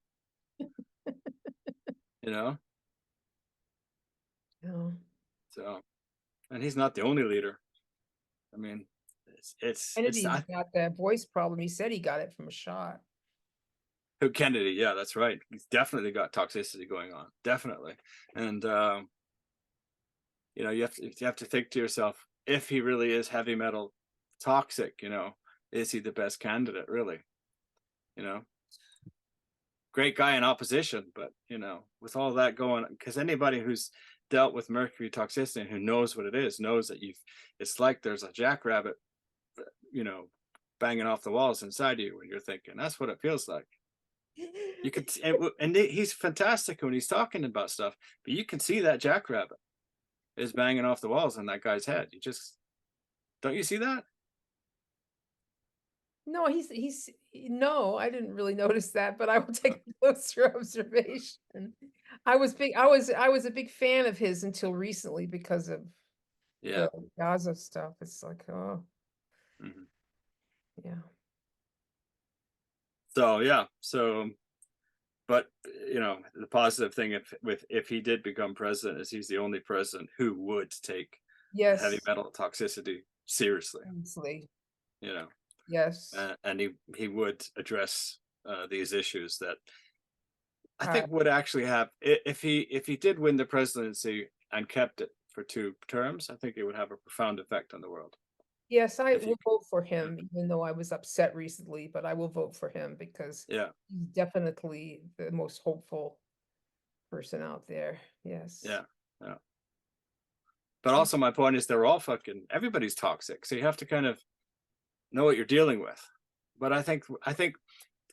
you know. yeah. So, and he's not the only leader. I mean, it's Kennedy's not got that voice problem. He said he got it from a shot. who Kennedy. Yeah, that's right. He's definitely got toxicity going on. Definitely, and you have to think to yourself, if he really is heavy metal toxic, is he the best candidate really? Great guy in opposition, but with all that going, because anybody who's dealt with mercury toxicity and who knows what it is knows that it's like there's a jackrabbit, banging off the walls inside you when you're thinking. That's what it feels like. You could, and he's fantastic when he's talking about stuff, but you can see that jackrabbit is banging off the walls in that guy's head. You just don't you see that? No, no, I didn't really notice that, but I will take a closer observation. I was a big fan of his until recently because of Yeah. the Gaza stuff. It's like, oh, Mhm. yeah. So yeah, but the positive thing if he did become president is he's the only president who would take heavy Yes, metal toxicity seriously. obviously. You know, Yes. and he would address these issues that I Uh, think would actually have, if he did win the presidency and kept it for 2 terms. I think it would have a profound effect on the world. yes, I If he, will vote for him, even though I was upset recently, but I will vote for him because yeah, he's definitely the most hopeful person out there. Yes. yeah, yeah. But also, my point is, everybody's toxic, so you have to kind of know what you're dealing with. But I think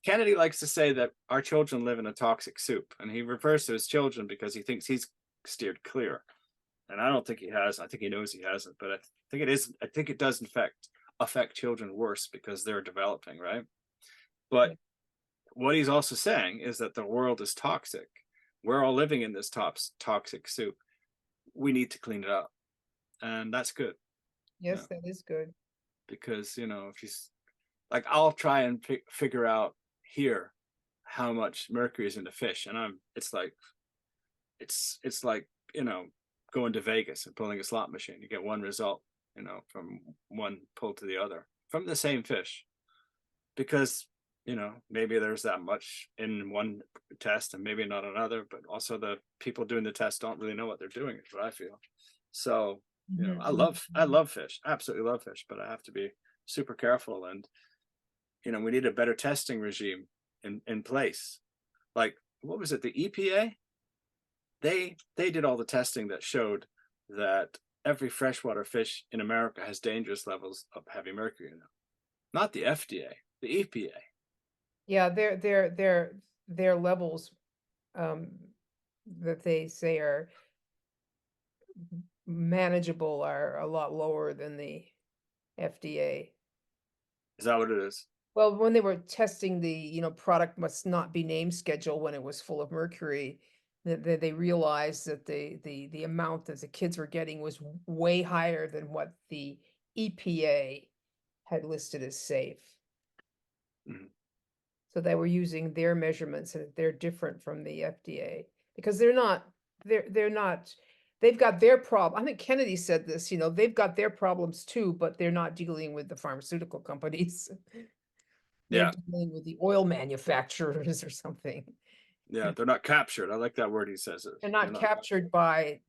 Kennedy likes to say that our children live in a toxic soup, and he refers to his children because he thinks he's steered clear. And I don't think he has. I think he knows he hasn't. But I think it does in fact affect children worse because they're developing, right? But Yeah. what he's also saying is that the world is toxic. We're all living in this toxic soup. We need to clean it up, and that's good. Yes, that is good. Because if he's like, I'll try and figure out here how much mercury is in the fish, and it's like going to Vegas and pulling a slot machine. You get one result, from one pull to the other from the same fish, because maybe there's that much in one test and maybe not another, but also the people doing the test don't really know what they're doing, is what I feel. So Mhm, I mhm. love fish, absolutely love fish, but I have to be super careful, and we need a better testing regime in place. Like, what was it, the EPA? They did all the testing that showed that every freshwater fish in America has dangerous levels of heavy mercury in it. Not the FDA, the EPA. Yeah, their levels um that they say are manageable are a lot lower than the FDA. Is that what it is? Well, when they were testing the, product must not be name scheduled when it was full of mercury, that they realized that the amount that the kids were getting was way higher than what the EPA had listed as safe. Mhm. So they were using their measurements, and they're different from the FDA because they're not, they've got their problem. I think Kennedy said this, they've got their problems too, but they're not dealing with the pharmaceutical companies. They're Yeah, dealing with the oil manufacturers or something. yeah, they're not captured. I like that word he says it. They're They're not not. captured by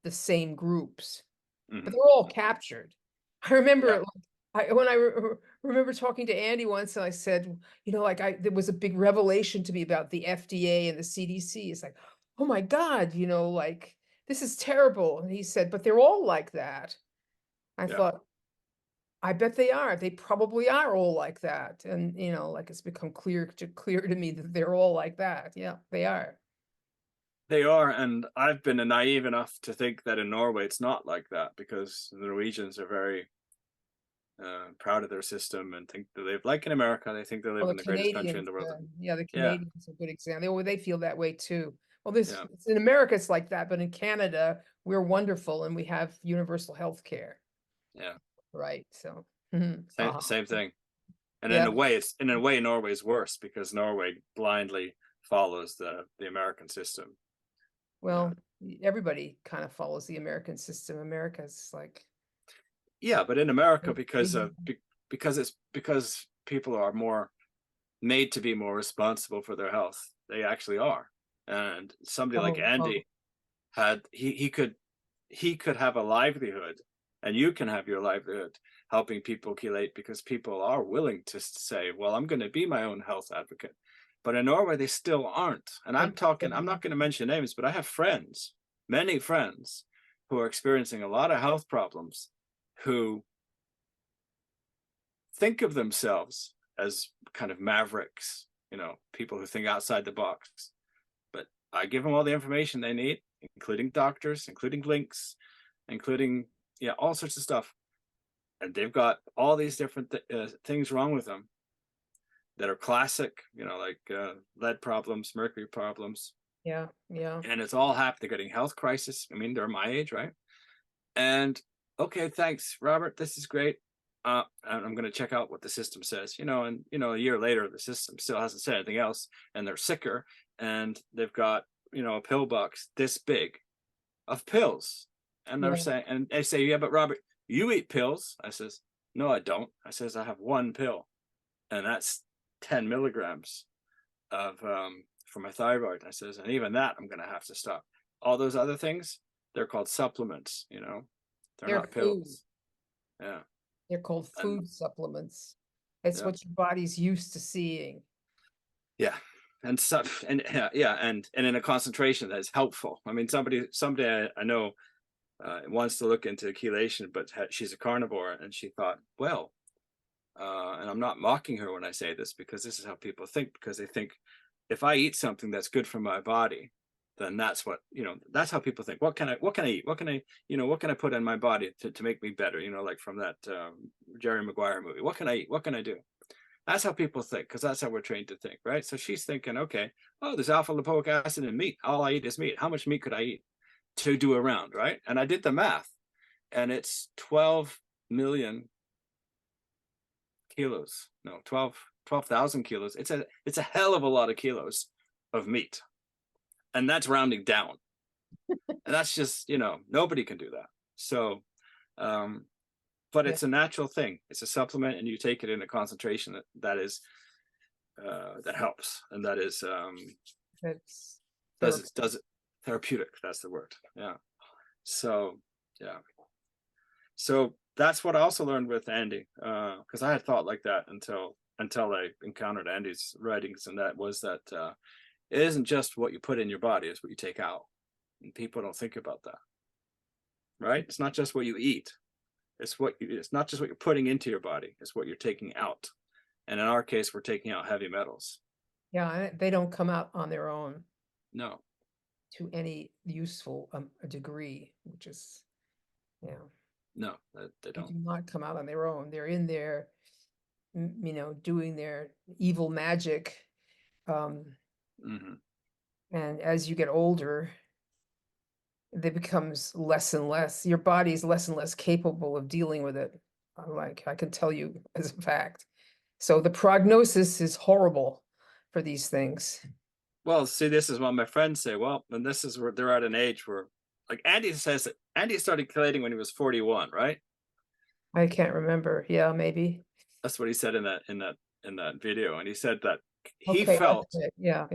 the same groups, but Mhm. they're all captured. I remember Yeah, it, when I remember talking to Andy once, and I said, like there was a big revelation to me about the FDA and the CDC. It's like, oh my God, like this is terrible. And he said, but they're all like that. I yeah. thought, I bet they are. They probably are all like that. And, like it's become clear to me that they're all like that. Yeah, they are. They are, and I've been naive enough to think that in Norway it's not like that because the Norwegians are very proud of their system and think they live like in America. They think they live Well, in the greatest country in the world. Yeah, the Yeah, Canadians are a good example. They feel that way too. Well, yeah, in America, it's like that, but in Canada, we're wonderful and we have universal health care, yeah. right? So, Same thing. And yeah. in a way Norway's worse because Norway blindly follows the American system. Yeah, Well, everybody kind of follows the American system. America's like, yeah, but in America they- because people are more made to be more responsible for their health. They actually are. And somebody like oh, Andy had he could have a livelihood, and you can have your livelihood helping people chelate because people are willing to say, well, I'm going to be my own health advocate. But in Norway they still aren't. And they, I'm not going to mention names, but I have friends, many friends, who are experiencing a lot of health problems, who think of themselves as kind of mavericks, people who think outside the box. But I give them all the information they need, including doctors, including links, including, yeah, all sorts of stuff. And they've got all these different things wrong with them that are classic, like lead problems, mercury problems. yeah, yeah, And it's all happening. They're getting health crisis. I mean, they're my age, right? And okay, thanks, Robert. This is great. I'm going to check out what the system says, and a year later, the system still hasn't said anything else, and they're sicker, and they've got a pill box this big of pills, and they're yeah. saying, and they say, yeah, but Robert, you eat pills. I says, no, I don't. I says, I have one pill, and that's 10 milligrams of for my thyroid. I says, and even that I'm going to have to stop. All those other things, they're called supplements. They're They're not food. pills. Yeah. They're called And food supplements. It's yeah, what your body's used to seeing. yeah. And stuff, and yeah, and in a concentration that is helpful. I mean, somebody I know wants to look into chelation, but she's a carnivore, and she thought, well, and I'm not mocking her when I say this because this is how people think, because they think if I eat something that's good for my body, then that's what, that's how people think. What can I eat? What can what can I put in my body to make me better? Like from that Jerry Maguire movie. What can I eat? What can I do? That's how people think, because that's how we're trained to think, right? So she's thinking, okay, oh, there's alpha lipoic acid in meat. All I eat is meat. How much meat could I eat to do a round, right? And I did the math, and it's 12 million kilos. No, 12,000 kilos. It's a hell of a lot of kilos of meat, and that's rounding down. And that's just, nobody can do that. So, but Yeah, it's a natural thing. It's a supplement, and you take it in a concentration that helps, and that is that's does it therapeutic. That's the word. Yeah. So yeah. So that's what I also learned with Andy, because I had thought like that until I encountered Andy's writings, and that was that it isn't just what you put in your body; it's what you take out, and people don't think about that, right? It's not just what you eat; it's not just what you're putting into your body; it's what you're taking out. And in our case, we're taking out heavy metals. yeah, they don't come out on their own No, to any useful a degree, which is, yeah, no, they they don't. do not come out on their own. They're in there. doing their evil magic. And as you get older, it becomes less and less, your body is less and less capable of dealing with it. Like I can tell you as a fact. So the prognosis is horrible for these things. Well, see, this is what my friends say. Well, and this is where they're at an age where, like Andy says, that Andy started chelating when he was 41, right? I can't remember. Yeah, maybe. That's what he said in that video, and he said that he Okay, felt. yeah.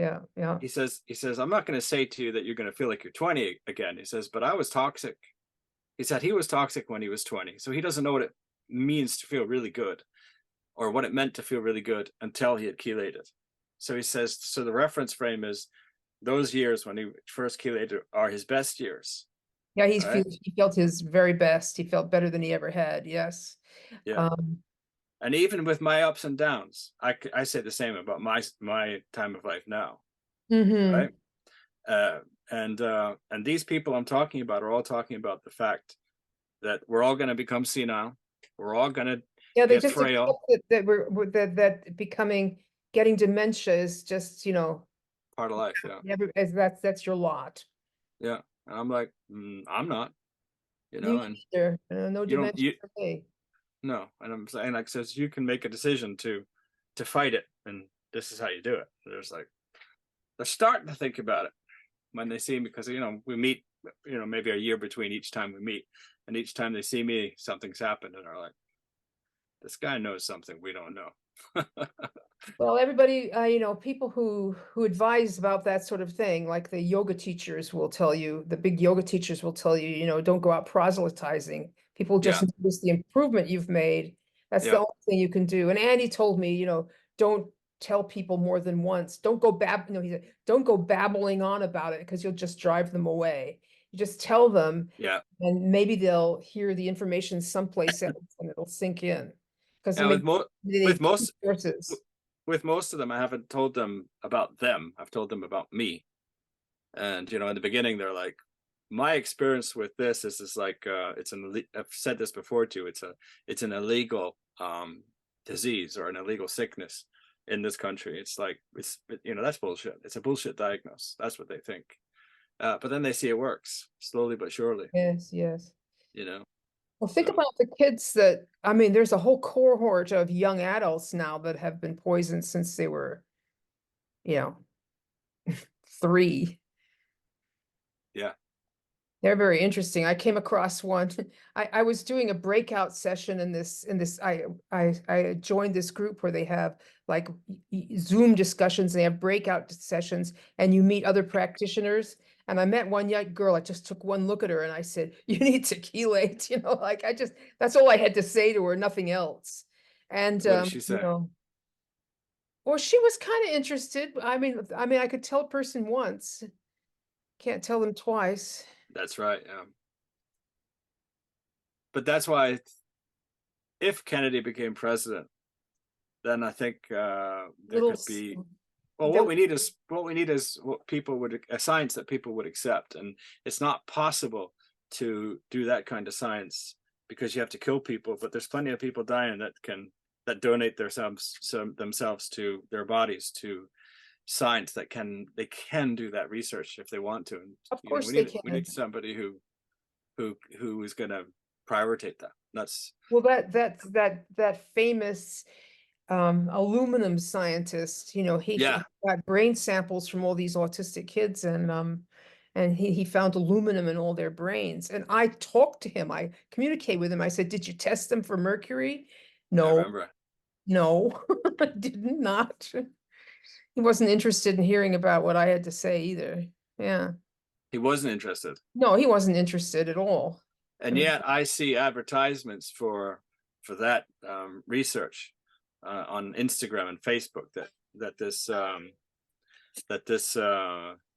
He says, I'm not going to say to you that you're going to feel like you're 20 again. He says, but I was toxic. He said he was toxic when he was 20, so he doesn't know what it means to feel really good, or what it meant to feel really good until he had chelated. So he says, so the reference frame is those years when he first chelated are his best years. Yeah, Right? he felt his very best. He felt better than he ever had. Yes. Yeah. And even with my ups and downs, I say the same about my time of life now. Right. And these people I'm talking about are all talking about the fact that we're all going to become senile. We're all going to they get just frail. accept that getting dementia is just, Part of life. Yeah. That's your lot. Yeah. And I'm like, I'm not, You and either. No you don't, dementia for me. no. And I'm saying, like, says you can make a decision to fight it. And this is how you do it. There's like, they're starting to think about it when they see me, because, we meet, maybe a year between each time we meet. And each time they see me, something's happened. And they're like, this guy knows something we don't know. Well, everybody, people who advise about that sort of thing, like the yoga teachers will tell you, the big yoga teachers will tell you, don't go out proselytizing. People just Yeah. notice the improvement you've made. That's the Yeah. only thing you can do. And Andy told me, don't tell people more than once. Don't go he said, don't go babbling on about it because you'll just drive them away. You just tell them, Yeah. and maybe they'll hear the information someplace else and it'll sink in. Because And with most sources. with most of them, I haven't told them about them. I've told them about me. And in the beginning, they're like, my experience with this is like, I've said this before too. It's an illegal disease or an illegal sickness in this country. It's like, that's bullshit. It's a bullshit diagnose. That's what they think. But then they see it works slowly but surely. Yes. Well, think So about the kids there's a whole cohort of young adults now that have been poisoned since they were, you know, 3. yeah. They're very interesting. I came across one. I was doing a breakout session in this I joined this group where they have like Zoom discussions, and they have breakout sessions, and you meet other practitioners. And I met one young girl. I just took one look at her and I said, you need to chelate, that's all I had to say to her, nothing else. And What did she say? well, she was kind of interested. I could tell a person once, can't tell them twice. That's right. Yeah. But that's why, if Kennedy became president, then I think there could be. Well, what we need is what people would a science that people would accept, and it's not possible to do that kind of science because you have to kill people. But there's plenty of people dying that donate themselves to their bodies to science they can do that research if they want to. And Of course they can. We need somebody who is going to prioritize that. That's well that famous aluminum scientist, he got brain samples from all these autistic kids, and he found aluminum in all their brains. And I talked to him, I communicate with him. I said, did you test them for mercury? I No. remember. No. I did not. He wasn't interested in hearing about what I had to say either. Yeah. He wasn't interested. No, he wasn't interested at all. And yet I see advertisements for that research on Instagram and Facebook that this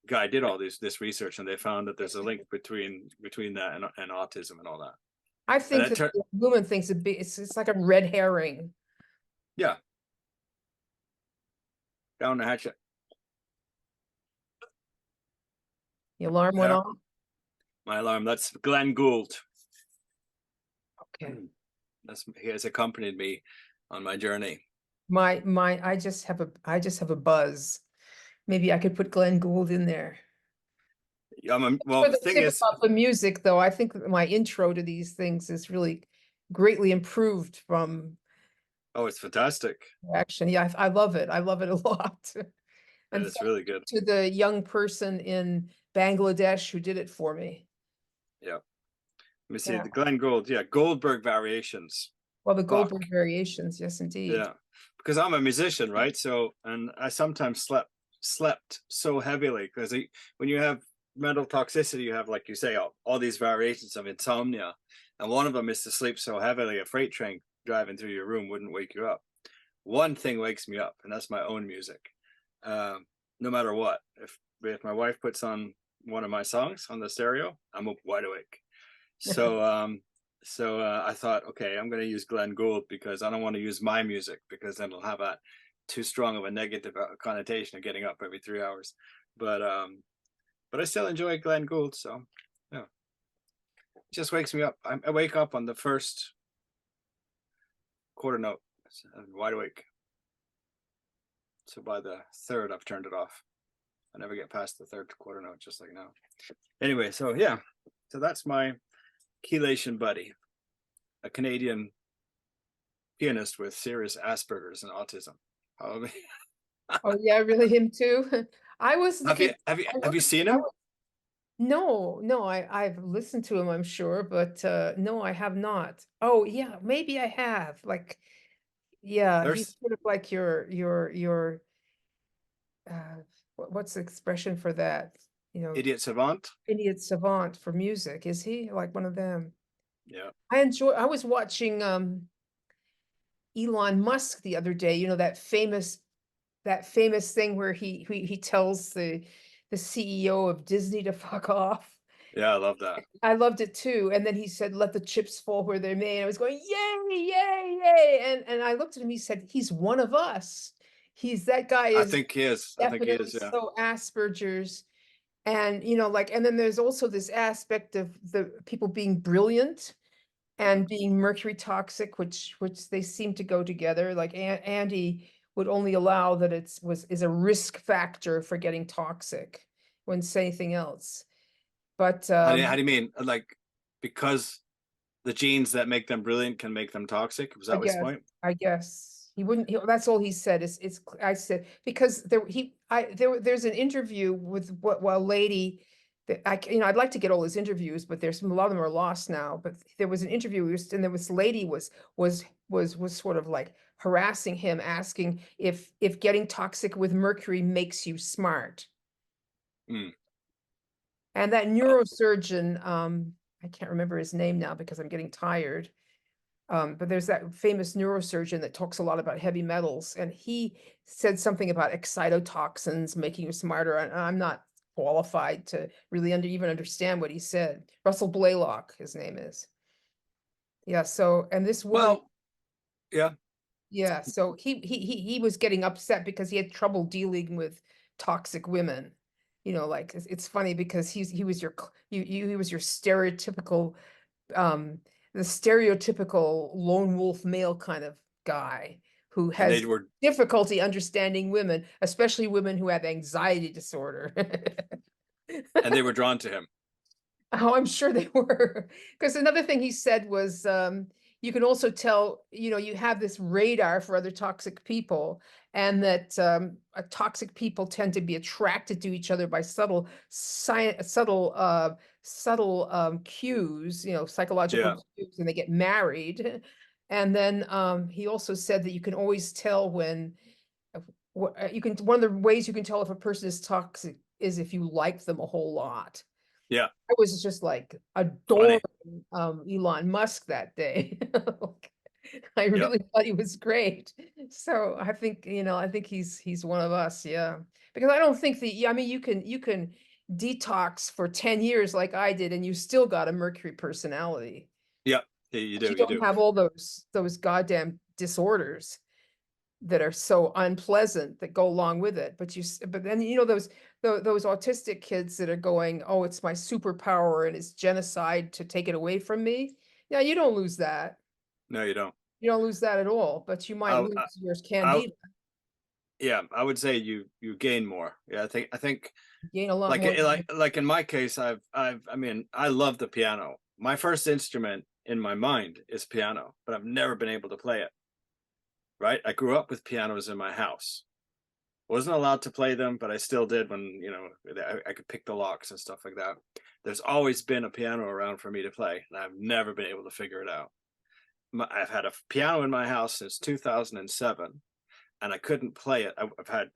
guy did all this research, and they found that there's a link between that and autism and all that. I think that the woman thinks it's like a red herring. Yeah. Down the hatchet. The alarm went off. My alarm. That's Glenn Gould. Okay. He has accompanied me on my journey. I just have a buzz. Maybe I could put Glenn Gould in there. Well, For the the thing tip is, about the music, though, I think that my intro to these things is really greatly improved from oh, it's fantastic. action. Yeah, I love it. I love it a lot. And It's really good. to the young person in Bangladesh who did it for me. Yeah. Let me see Yeah. the Glenn Gould. Yeah, Goldberg variations. Well, the Fuck. Goldberg variations, yes, indeed. Yeah, because I'm a musician, right? So, and I sometimes slept so heavily because when you have mental toxicity, you have, like you say, all these variations of insomnia, and one of them is to sleep so heavily a freight train driving through your room wouldn't wake you up. One thing wakes me up, and that's my own music. No matter what, if my wife puts on one of my songs on the stereo, I'm up wide awake. So I thought, okay, I'm going to use Glenn Gould because I don't want to use my music because then it'll have a too strong of a negative connotation of getting up every 3 hours. But I still enjoy Glenn Gould, so yeah, it just wakes me up. I wake up on the first quarter note, I'm wide awake. So by the third, I've turned it off. I never get past the third quarter note, just like now. Anyway, so yeah, so that's my chelation buddy, a Canadian pianist with serious Asperger's and autism. Probably. Oh, yeah, really him too. I was Have looking. you have you I have you was, seen I him? was, no, I've listened to him, I'm sure, but no, I have not. Oh, yeah, maybe I have. Like, yeah, he's There's sort of like your what's the expression for that? You know, Idiot Savant. idiot savant for music, is he? Like one of them? Yeah, I was watching Elon Musk the other day, that famous thing where he tells the CEO of Disney to fuck off. yeah, I love that. I loved it too. And then he said, "Let the chips fall where they may." And I was going, "Yay, yay, yay!" And I looked at him. He said, "He's one of us. That guy I is think he is. I think he definitely is. Yeah, so Asperger's." And like, and then there's also this aspect of the people being brilliant and being mercury toxic, which they seem to go together. Like Andy would only allow that is a risk factor for getting toxic, wouldn't say anything else. But how do you mean? Like, because the genes that make them brilliant can make them toxic? Was I that his guess point? I guess he wouldn't. That's all he said. Is I said because there's an interview with a lady that I'd like to get all his interviews, but there's a lot of them are lost now. But there was an interview, and there was lady was sort of like harassing him, asking if getting toxic with mercury makes you smart. Mm. And that neurosurgeon, I can't remember his name now because I'm getting tired. But there's that famous neurosurgeon that talks a lot about heavy metals, and he said something about excitotoxins making you smarter. And I'm not qualified to really even understand what he said. Russell Blaylock, his name is. Yeah. So, and this woman, Well, yeah, yeah. So he was getting upset because he had trouble dealing with toxic women. Like it's funny because he was he was your stereotypical um the stereotypical lone wolf male kind of guy who and they has were difficulty understanding women, especially women who have anxiety disorder. drawn to him. Oh, I'm sure they were. Because another thing he said was you can also tell, you have this radar for other toxic people, and that toxic people tend to be attracted to each other by subtle cues, psychological Yeah, cues, and they get married. And then he also said that you can always tell when one of the ways you can tell if a person is toxic is if you like them a whole lot. yeah, I was just like adoring funny. Elon Musk that day. I Yep. really thought he was great. So I think he's one of us, yeah. Because I don't think I mean you can detox for 10 years like I did and you still got a Mercury personality. Yep. Yeah, you But do. you You don't do. have all those goddamn disorders that are so unpleasant that go along with it. But then those autistic kids that are going, "Oh, it's my superpower and it's genocide to take it away from me." Yeah, you don't lose that. No, you don't. You don't lose that at all, but you might I, lose I, your I candida. yeah, I would say you gain more. Yeah, I think You gain a lot more. like in my case, I mean, I love the piano. My first instrument in my mind is piano, but I've never been able to play it. Right? I grew up with pianos in my house. Wasn't allowed to play them, but I still did when, I could pick the locks and stuff like that. There's always been a piano around for me to play, and I've never been able to figure it out. I've had a piano in my house since 2007, and I couldn't play it. I've had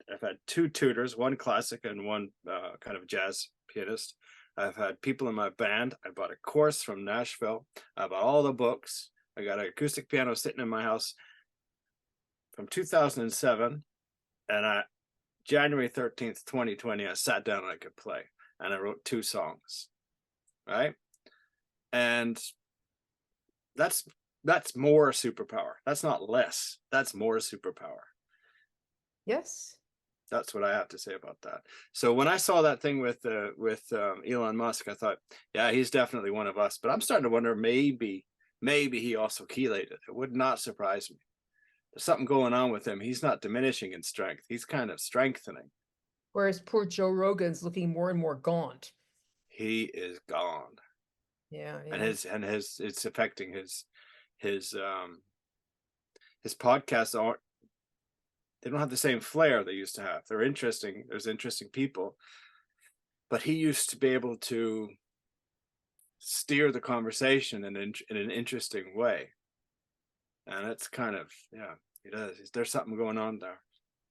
two tutors, one classic and one kind of jazz pianist. I've had people in my band. I bought a course from Nashville. I bought all the books. I got an acoustic piano sitting in my house from 2007, and January 13th, 2020, I sat down and I could play, and I wrote 2 songs, right? And that's more superpower. That's not less. That's more superpower. Yes. That's what I have to say about that. So when I saw that thing with Elon Musk, I thought, yeah, he's definitely one of us. But I'm starting to wonder, maybe he also chelated. It would not surprise me. There's something going on with him. He's not diminishing in strength. He's kind of strengthening. Whereas poor Joe Rogan's looking more and more gaunt. He is gone. Yeah, And yeah. it's affecting his podcasts. Aren't, they don't have the same flair they used to have. They're interesting. There's interesting people, but he used to be able to steer the conversation in an interesting way. And it's kind of, yeah, he does. There's something going on there.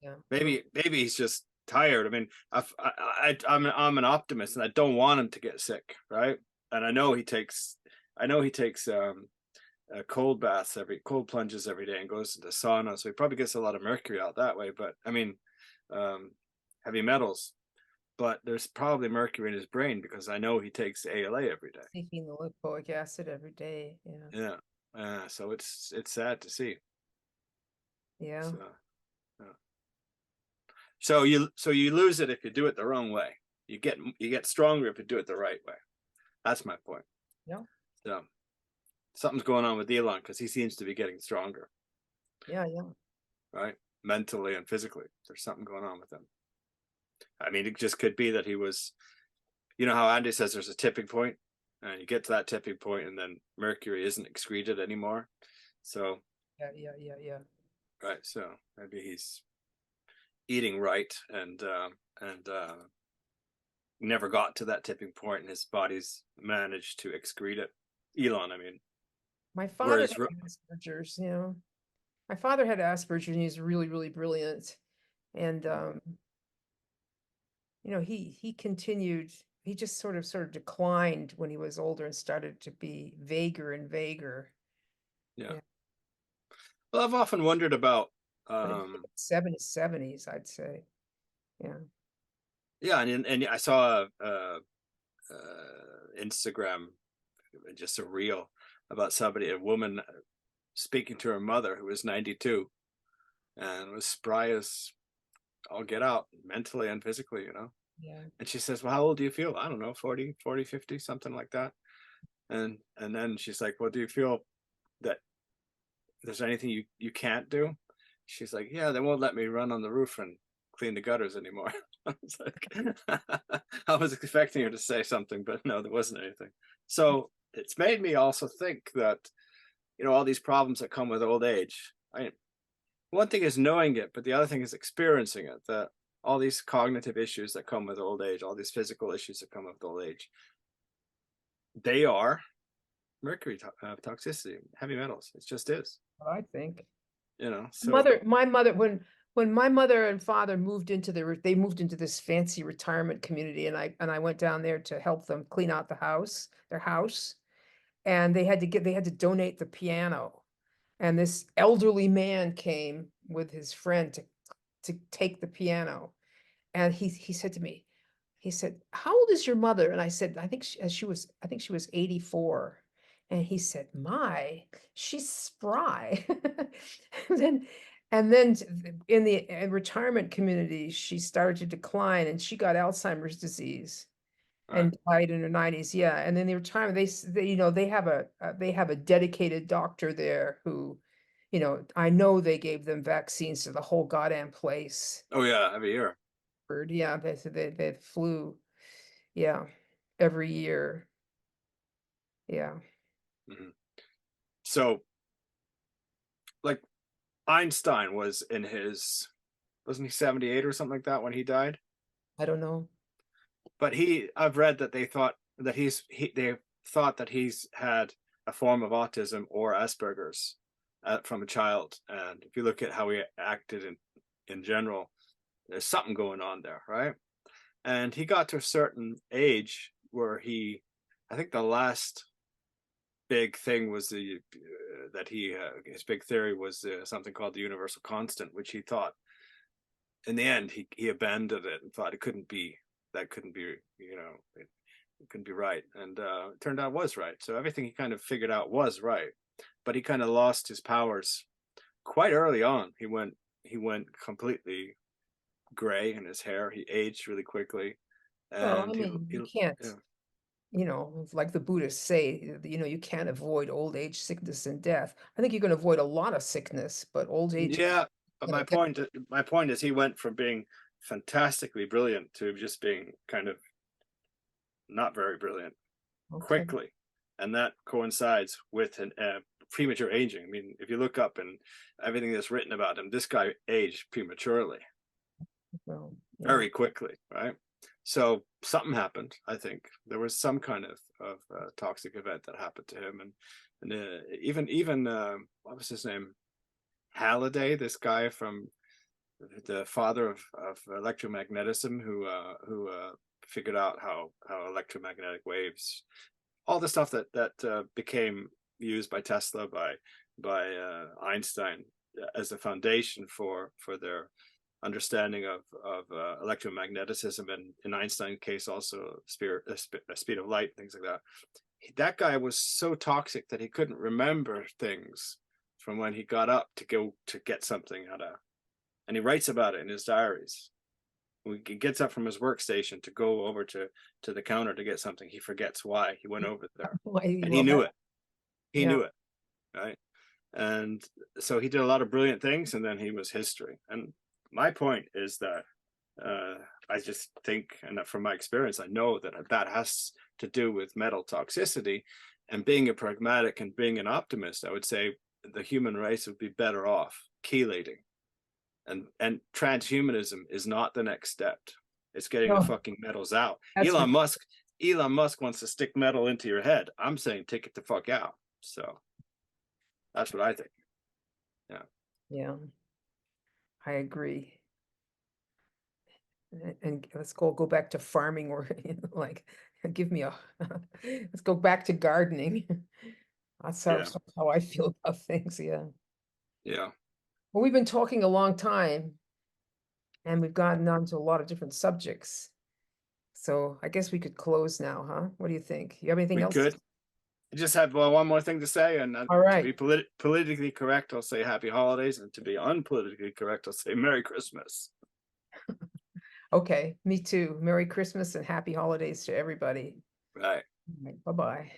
Yeah. Maybe he's just tired. I mean, I'm an optimist, and I don't want him to get sick, right? And I know he takes cold plunges every day and goes to the sauna, so he probably gets a lot of mercury out that way. But I mean, heavy metals. But there's probably mercury in his brain, because I know he takes ALA every day. Taking the lipoic acid every day. Yeah. Yeah. So it's sad to see. Yeah. So, yeah. So you lose it if you do it the wrong way. You get stronger if you do it the right way. That's my point. Yeah. So something's going on with Elon, because he seems to be getting stronger. Yeah. Yeah. Right? Mentally and physically. There's something going on with him. I mean, it just could be that he was, you know how Andy says there's a tipping point, and you get to that tipping point and then mercury isn't excreted anymore. So, Yeah. right. So maybe he's eating right and never got to that tipping point, and his body's managed to excrete it. Elon, I mean. My father Whereas, had Asperger's, My father had Asperger's, and he's really, really brilliant. And he continued, he just sort of declined when he was older and started to be vaguer and vaguer. yeah. Yeah. Well, I've often wondered about, But in his 70s, I'd say. Yeah. yeah, and I saw Instagram, just a reel about a woman speaking to her mother who was 92 and was spry as all get out, mentally and physically, Yeah. And she says, well, how old do you feel? I don't know, 40, 50, something like that. And then she's like, well, do you feel that there's anything you can't do? She's like, yeah, they won't let me run on the roof and clean the gutters anymore. I was like, I was expecting her to say something, but no, there wasn't anything. So it's made me also think that, all these problems that come with old age. One thing is knowing it, but the other thing is experiencing it. That all these cognitive issues that come with old age, all these physical issues that come with old age, they are mercury toxicity, heavy metals. It just is. I think. So My mother, when my mother and father moved into they moved into this fancy retirement community, and I went down there to help them clean out their house, and they had to donate the piano, and this elderly man came with his friend to take the piano, and he said to me, he said, "How old is your mother?" And I said, "I think I think she was 84." And he said, "My, she's spry." And then, in the retirement community, she started to decline, and she got Alzheimer's disease and died in her 90s. Yeah. And then the retirement, they have a dedicated doctor there who you know, I know they gave them vaccines to the whole goddamn place. Oh yeah, every year. Yeah, they flew, yeah, every year. Yeah. Mhm. So like Einstein was in his, wasn't he 78 or something like that when he died? I don't know. But I've read that they thought that he's had a form of autism or Asperger's from a child. And if you look at how he acted in general, there's something going on there, right? And he got to a certain age where I think the last big thing was that his big theory was something called the universal constant, which he thought in the end he abandoned it and thought that couldn't be, it couldn't be right. And it turned out it was right. So everything he kind of figured out was right, but he kind of lost his powers quite early on. He went completely gray in his hair. He aged really quickly, Well, I and mean, he you can't, yeah. you know, like the Buddhists say, you know, you can't avoid old age, sickness, and death. I think you can avoid a lot of sickness, but old age, Yeah, but you know, my point is he went from being fantastically brilliant to just being kind of not very brilliant okay. quickly, and that coincides with an premature aging. I mean, if you look up and everything that's written about him, this guy aged prematurely, Well, yeah. very quickly, right? So something happened. I think there was some kind of toxic event that happened to him, and even what was his name? Halliday, this guy from the father of electromagnetism, who figured out how electromagnetic waves, all the stuff that became used by Tesla, by Einstein as a foundation for their understanding of electromagnetism, and in Einstein's case also speed of light, things like that. That guy was so toxic that he couldn't remember things from when he got up to go to get something out of, and he writes about it in his diaries. When he gets up from his workstation to go over to the counter to get something, he forgets why he went over there, and he Well, knew it. He yeah. knew it, right? And so he did a lot of brilliant things, and then he was history. And my point is that I just think, and from my experience, I know that has to do with metal toxicity. And being a pragmatic and being an optimist, I would say the human race would be better off chelating. And transhumanism is not the next step. It's getting the No, fucking metals out. that's Elon Musk wants to stick metal into your head. I'm saying take it the fuck out. So that's what I think. Yeah. yeah, I agree. And let's go back to farming, or you know, like give me a let's go back to gardening. That's Yeah. how I feel about things. Yeah. Yeah. Well, we've been talking a long time, and we've gotten onto a lot of different subjects. So I guess we could close now, huh? What do you think? You have anything We else? could. I just have one more thing to say, and All to right. be politically correct, I'll say Happy Holidays, and to be unpolitically correct, I'll say Merry Christmas. Okay. Me too. Merry Christmas and happy holidays to everybody. Right. All right. Bye-bye.